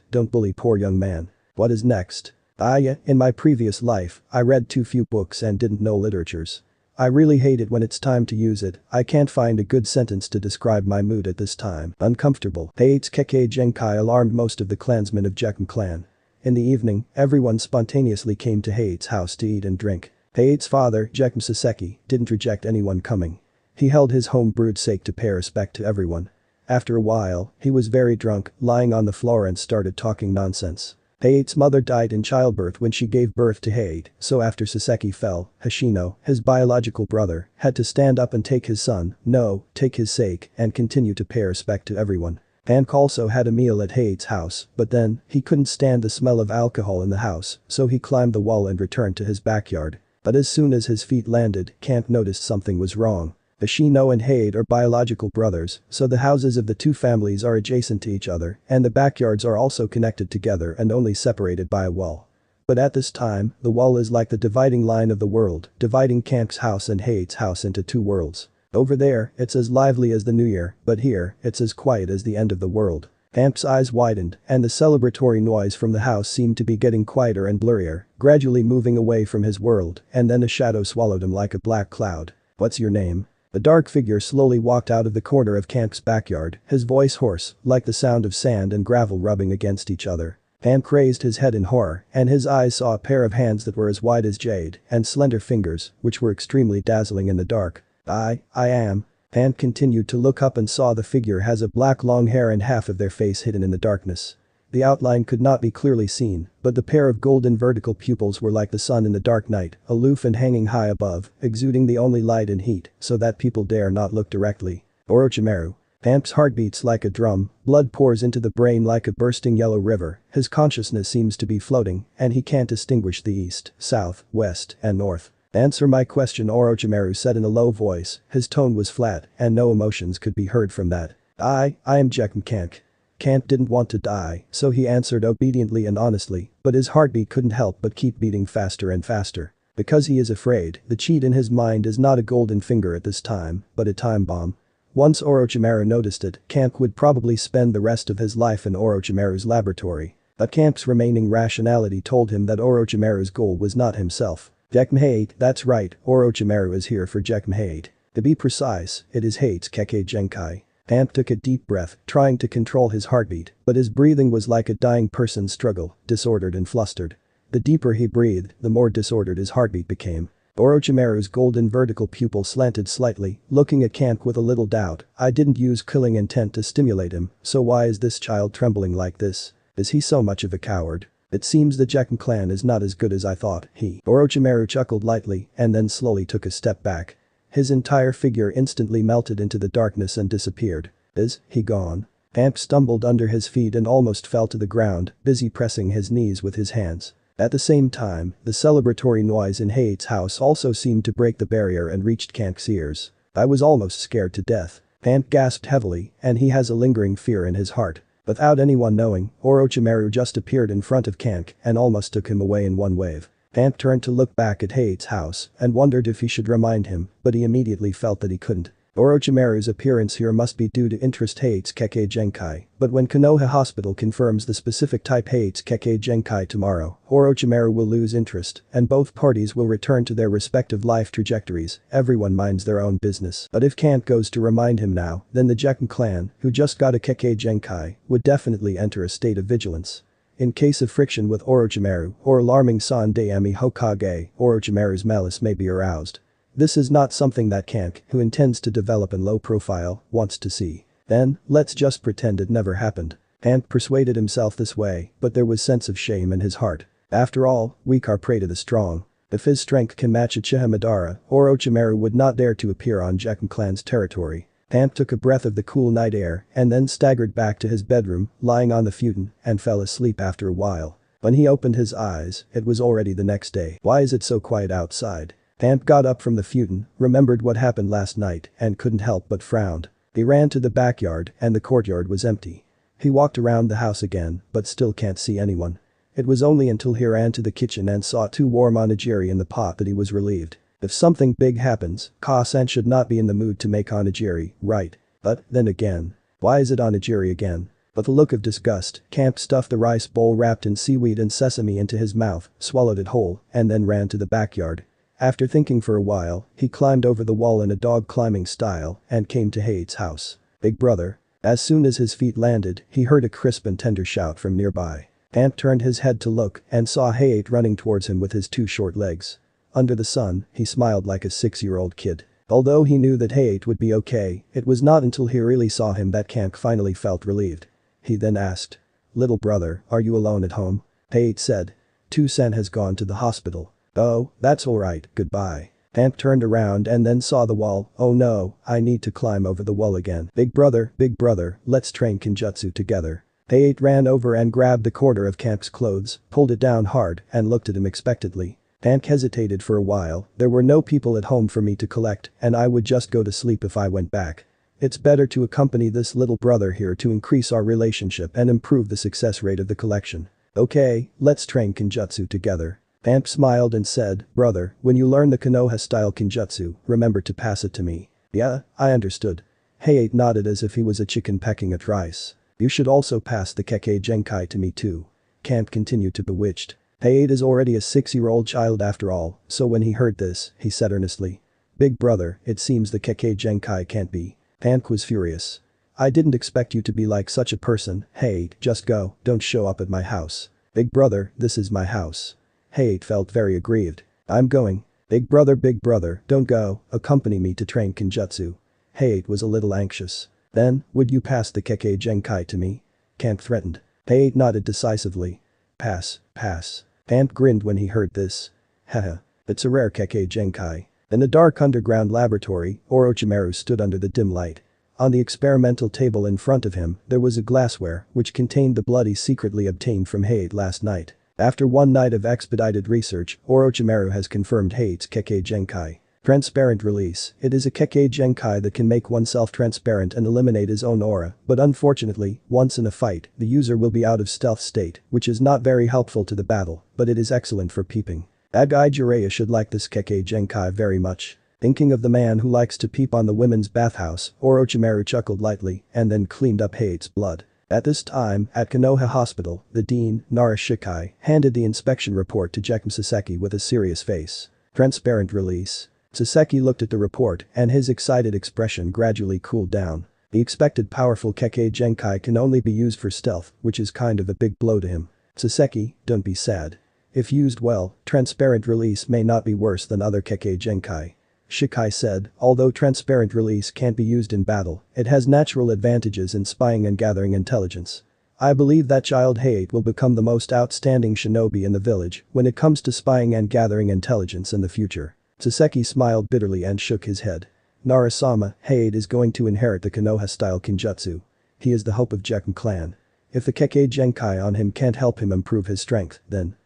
don't bully poor young man. What is next?" In my previous life, I read too few books and didn't know literatures. I really hate it when it's time to use it, I can't find a good sentence to describe my mood at this time. Uncomfortable. Hei's Kekkei Genkai alarmed most of the clansmen of Gekkō clan. In the evening, everyone spontaneously came to Hei's house to eat and drink. Hei's father, Gekkō Saseki, didn't reject anyone coming. He held his home-brewed sake to pay respect to everyone. After a while, he was very drunk, lying on the floor and started talking nonsense. Hei's mother died in childbirth when she gave birth to Heid, so after Saseki fell, Hashino, his biological brother, had to stand up and take his sake and continue to pay respect to everyone. Hank also had a meal at Heid's house, but then, he couldn't stand the smell of alcohol in the house, so he climbed the wall and returned to his backyard. But as soon as his feet landed, Kant noticed something was wrong. Hashino and Heid are biological brothers, so the houses of the 2 families are adjacent to each other, and the backyards are also connected together and only separated by a wall. But at this time, the wall is like the dividing line of the world, dividing Kant's house and Heid's house into 2 worlds. Over there, it's as lively as the new year, but here, it's as quiet as the end of the world. Kant's eyes widened, and the celebratory noise from the house seemed to be getting quieter and blurrier, gradually moving away from his world, and then a shadow swallowed him like a black cloud. "What's your name?" The dark figure slowly walked out of the corner of Kant's backyard, his voice hoarse, like the sound of sand and gravel rubbing against each other. Kant raised his head in horror, and his eyes saw a pair of hands that were as wide as jade, and slender fingers, which were extremely dazzling in the dark. I am. Kant continued to look up and saw the figure has a black long hair and half of their face hidden in the darkness. The outline could not be clearly seen, but the pair of golden vertical pupils were like the sun in the dark night, aloof and hanging high above, exuding the only light and heat, so that people dare not look directly. Orochimaru. Amp's heart beats like a drum, blood pours into the brain like a bursting yellow river, his consciousness seems to be floating, and he can't distinguish the east, south, west, and north. Answer my question, Orochimaru said in a low voice, his tone was flat, and no emotions could be heard from that. I am Gekkō Kanpū. Kanpū didn't want to die, so he answered obediently and honestly, but his heartbeat couldn't help but keep beating faster and faster. Because he is afraid, the cheat in his mind is not a golden finger at this time, but a time bomb. Once Orochimaru noticed it, Kanpū would probably spend the rest of his life in Orochimaru's laboratory. But Kanpū's remaining rationality told him that Orochimaru's goal was not himself. Gekkō Hayate, that's right, Orochimaru is here for Gekkō Hayate. To be precise, it is Hayate's Gekkō Genkai. Kanpū took a deep breath, trying to control his heartbeat, but his breathing was like a dying person's struggle, disordered and flustered. The deeper he breathed, the more disordered his heartbeat became. Orochimaru's golden vertical pupil slanted slightly, looking at Kanpū with a little doubt. I didn't use killing intent to stimulate him, so why is this child trembling like this? Is he so much of a coward? It seems the Gekkō clan is not as good as I thought, Orochimaru chuckled lightly and then slowly took a step back. His entire figure instantly melted into the darkness and disappeared. Is he gone? Kanpū stumbled under his feet and almost fell to the ground, busy pressing his knees with his hands. At the same time, the celebratory noise in Hayate's house also seemed to break the barrier and reached Kanpū's ears. I was almost scared to death. Kanpū gasped heavily, and he has a lingering fear in his heart. Without anyone knowing, Orochimaru just appeared in front of Kanpū and almost took him away in one wave. Kanpū turned to look back at Hayate's house and wondered if he should remind him, but he immediately felt that he couldn't. Orochimaru's appearance here must be due to interest Hayate's Gekkō Genkai, but when Konoha Hospital confirms the specific type Hayate's Gekkō Genkai tomorrow, Orochimaru will lose interest, and both parties will return to their respective life trajectories. Everyone minds their own business. But if Kanpū goes to remind him now, then the Gekkō clan, who just got a Gekkō Genkai, would definitely enter a state of vigilance. In case of friction with Orochimaru, or alarming Sandaime Hokage, Orochimaru's malice may be aroused. This is not something that Kanpū, who intends to develop in low profile, wants to see. Then, let's just pretend it never happened. Kanpū persuaded himself this way, but there was sense of shame in his heart. After all, weak are prey to the strong. If his strength can match Uchiha Madara, Orochimaru would not dare to appear on Gekkō clan's territory. Kanpū took a breath of the cool night air and then staggered back to his bedroom, lying on the futon, and fell asleep after a while. When he opened his eyes, it was already the next day. Why is it so quiet outside? Kanpū got up from the futon, remembered what happened last night, and couldn't help but frowned. He ran to the backyard and the courtyard was empty. He walked around the house again, but still can't see anyone. It was only until he ran to the kitchen and saw 2 warm onigiri in the pot that he was relieved. If something big happens, Ka-san should not be in the mood to make onigiri, right? But, then again, why is it onigiri again? With a look of disgust, Kanpū stuffed the rice bowl wrapped in seaweed and sesame into his mouth, swallowed it whole, and then ran to the backyard. After thinking for a while, he climbed over the wall in a dog climbing style and came to Hayate's house. Big brother. As soon as his feet landed, he heard a crisp and tender shout from nearby. Kanpū turned his head to look and saw Hayate running towards him with his 2 short legs. Under the sun, he smiled like a 6-year-old kid. Although he knew that Hayate would be okay, it was not until he really saw him that Kanpū finally felt relieved. He then asked, "Little brother, are you alone at home?" Hayate said, "2-sen has gone to the hospital." "Oh, that's alright, goodbye." Kanpū turned around and then saw the wall. "Oh no, I need to climb over the wall again. Big brother, let's train Kenjutsu together." Hayate ran over and grabbed the corner of Kanpū's clothes, pulled it down hard, and looked at him expectantly. Kanpū hesitated for a while. "There were no people at home for me to collect, and I would just go to sleep if I went back. It's better to accompany this little brother here to increase our relationship and improve the success rate of the collection." "Okay, let's train Kenjutsu together." Kanpū smiled and said, "Brother, when you learn the Konoha-style Kenjutsu, remember to pass it to me." "Yeah, I understood." Hayate nodded as if he was a chicken pecking at rice. "You should also pass the Gekkō Genkai to me too." Kanpū continued to bewitched. Hayate is already a 6-year-old child after all, so when he heard this, he said earnestly, "Big brother, it seems the Gekkō Genkai can't be." Kanpū was furious. "I didn't expect you to be like such a person, Hayate, just go, don't show up at my house." "Big brother, this is my house." Hayate felt very aggrieved. "I'm going." Big brother, don't go, accompany me to train Kenjutsu." Hayate was a little anxious. "Then, would you pass the Gekkō Genkai to me?" Kanpū threatened. Hayate nodded decisively. Pass. Kanpū grinned when he heard this. Haha. It's a rare Gekkō Genkai. In the dark underground laboratory, Orochimaru stood under the dim light. On the experimental table in front of him, there was a glassware which contained the blood he secretly obtained from Hayate last night. After one night of expedited research, Orochimaru has confirmed Hayate's Kekkei Genkai. Transparent release. It is a Kekkei Genkai that can make oneself transparent and eliminate his own aura, but unfortunately, once in a fight, the user will be out of stealth state, which is not very helpful to the battle, but it is excellent for peeping. That guy Jiraiya should like this Kekkei Genkai very much. Thinking of the man who likes to peep on the women's bathhouse, Orochimaru chuckled lightly and then cleaned up Hayate's blood. At this time, at Konoha Hospital, the dean, Nara Shikai, handed the inspection report to Gekkō Saseki with a serious face. Transparent release. Saseki looked at the report and his excited expression gradually cooled down. The expected powerful Kekkei Genkai can only be used for stealth, which is kind of a big blow to him. Saseki, don't be sad. If used well, transparent release may not be worse than other Kekkei Genkai. Shikai said, although transparent release can't be used in battle, it has natural advantages in spying and gathering intelligence. I believe that child Hayate will become the most outstanding shinobi in the village when it comes to spying and gathering intelligence in the future. Saseki smiled bitterly and shook his head. Nara-sama, Hayate is going to inherit the Konoha-style Kinjutsu. He is the hope of Gekkō clan. If the Kekkei Genkai on him can't help him improve his strength, then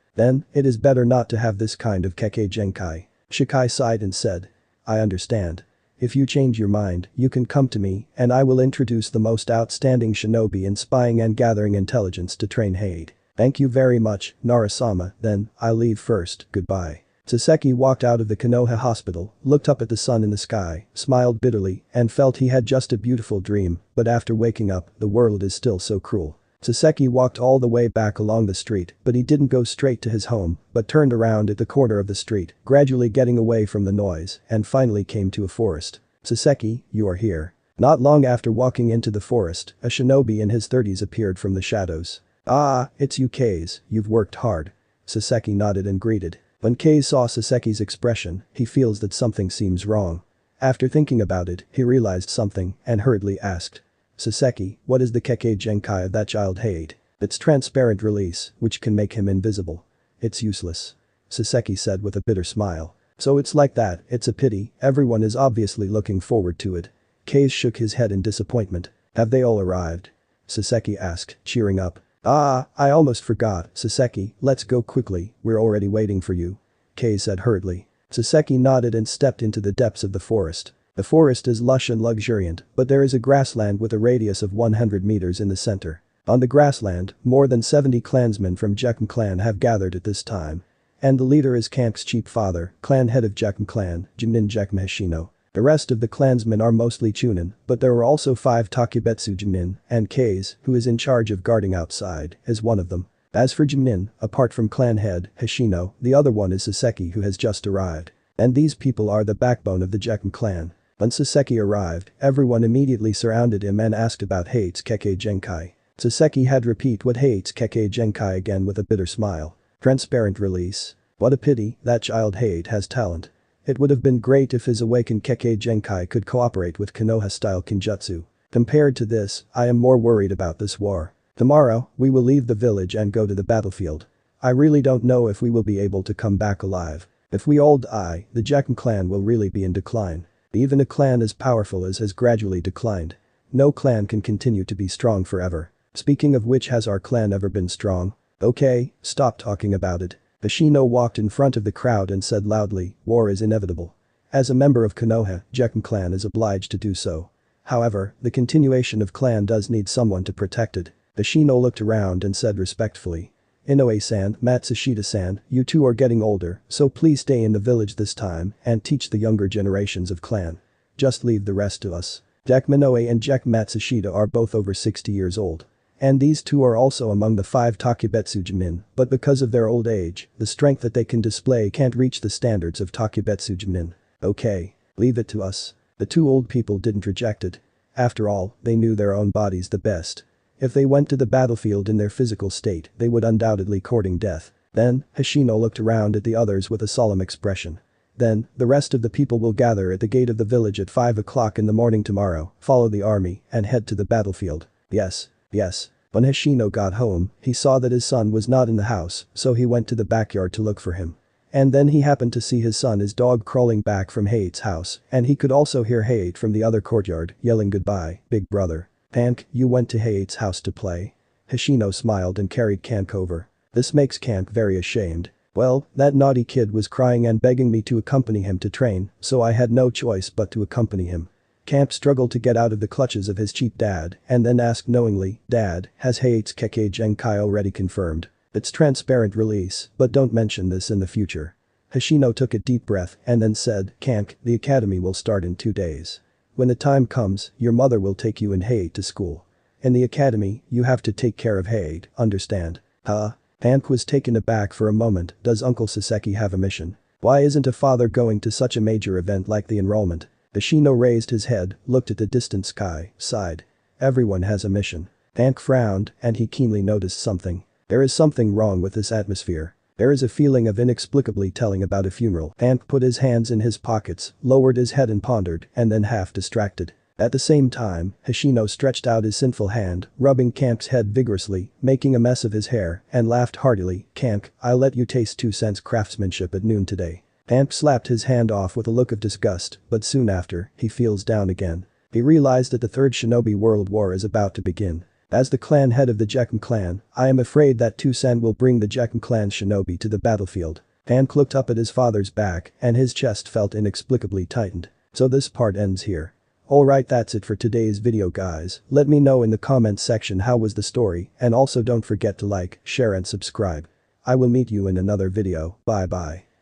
it is better not to have this kind of Kekkei Genkai. Shikai sighed and said. I understand. If you change your mind, you can come to me and I will introduce the most outstanding shinobi in spying and gathering intelligence to train Hayate. Thank you very much, Nara-sama, then, I'll leave first, goodbye. Saseki walked out of the Konoha hospital, looked up at the sun in the sky, smiled bitterly, and felt he had just a beautiful dream, but after waking up, the world is still so cruel. Saseki walked all the way back along the street, but he didn't go straight to his home, but turned around at the corner of the street, gradually getting away from the noise, and finally came to a forest. Saseki, you are here. Not long after walking into the forest, a shinobi in his 30s appeared from the shadows. Ah, it's you Kase, you've worked hard. Saseki nodded and greeted. When Kase saw Saseki's expression, he feels that something seems wrong. After thinking about it, he realized something and hurriedly asked. Saseki, what is the Kekkei Genkai of that child Hayate? It's transparent release, which can make him invisible. It's useless. Saseki said with a bitter smile. So it's like that, it's a pity, everyone is obviously looking forward to it. Kase shook his head in disappointment. Have they all arrived? Saseki asked, cheering up. Ah, I almost forgot, Saseki, let's go quickly, we're already waiting for you. Kase said hurriedly. Saseki nodded and stepped into the depths of the forest. The forest is lush and luxuriant, but there is a grassland with a radius of 100 meters in the center. On the grassland, more than 70 clansmen from Gekkō clan have gathered at this time. And the leader is Kank's chief father, clan head of Gekkō clan, Jinin Gekkō Hashino. The rest of the clansmen are mostly Chunin, but there are also 5 Takebetsu Jinin, and Kase, who is in charge of guarding outside, is one of them. As for Jinin, apart from clan head, Hashino, the other one is Saseki who has just arrived. And these people are the backbone of the Gekkō clan. When Saseki arrived, everyone immediately surrounded him and asked about Hayate's Kekkei Genkai. Saseki had repeat what Hayate's Kekkei Genkai again with a bitter smile. Transparent release. What a pity, that child Hayate has talent. It would have been great if his awakened Kekkei Genkai could cooperate with Konoha-style Kinjutsu. Compared to this, I am more worried about this war. Tomorrow, we will leave the village and go to the battlefield. I really don't know if we will be able to come back alive. If we all die, the Gekkō clan will really be in decline. Even a clan as powerful as has gradually declined. No clan can continue to be strong forever. Speaking of which, has our clan ever been strong? Okay, stop talking about it. Hashino walked in front of the crowd and said loudly, war is inevitable. As a member of Konoha, Gekkō clan is obliged to do so. However, the continuation of clan does need someone to protect it. Hashino looked around and said respectfully. Inoue-san, Matsushita-san, you two are getting older, so please stay in the village this time and teach the younger generations of clan. Just leave the rest to us. Gekkō Minoue and Gekkō Matsushita are both over 60 years old. And these two are also among the 5 Takebetsu Jinin, but because of their old age, the strength that they can display can't reach the standards of Takebetsu Jinin. Okay, leave it to us. The 2 old people didn't reject it. After all, they knew their own bodies the best. If they went to the battlefield in their physical state, they would undoubtedly courting death. Then, Hashino looked around at the others with a solemn expression. Then, the rest of the people will gather at the gate of the village at 5 o'clock in the morning tomorrow, follow the army, and head to the battlefield. Yes. When Hashino got home, he saw that his son was not in the house, so he went to the backyard to look for him. And then he happened to see his son, his dog, crawling back from Hate's house, and he could also hear Hate from the other courtyard yelling goodbye, big brother. Kank, you went to Hate's house to play. Hoshino smiled and carried Kank over. This makes Kank very ashamed. Well, that naughty kid was crying and begging me to accompany him to train, so I had no choice but to accompany him. Kank struggled to get out of the clutches of his cheap dad and then asked knowingly, Dad, has Hate's Kekkei Genkai already confirmed? It's transparent release, but don't mention this in the future. Hoshino took a deep breath and then said, Kank, the academy will start in 2 days. When the time comes, your mother will take you and Hate to school. In the academy, you have to take care of Hate, understand? Huh? Kank was taken aback for a moment. Does Uncle Saseki have a mission? Why isn't a father going to such a major event like the enrollment? Hoshino raised his head, looked at the distant sky, sighed. Everyone has a mission. Kank frowned and he keenly noticed something. There is something wrong with this atmosphere. There is a feeling of inexplicably telling about a funeral. Kank put his hands in his pockets, lowered his head and pondered, and then half distracted. At the same time, Hoshino stretched out his sinful hand, rubbing Kank's head vigorously, making a mess of his hair, and laughed heartily. Kank, I'll let you taste 2 cents craftsmanship at noon today. Kank slapped his hand off with a look of disgust, but soon after, he feels down again. He realized that the Third Shinobi World War is about to begin. As the clan head of the Gekkō clan, I am afraid that 2 cent will bring the Gekkō clan's shinobi to the battlefield. Kank looked up at his father's back and his chest felt inexplicably tightened. So this part ends here. Alright, that's it for today's video guys. Let me know in the comments section how was the story, and also don't forget to like, share and subscribe. I will meet you in another video. Bye bye.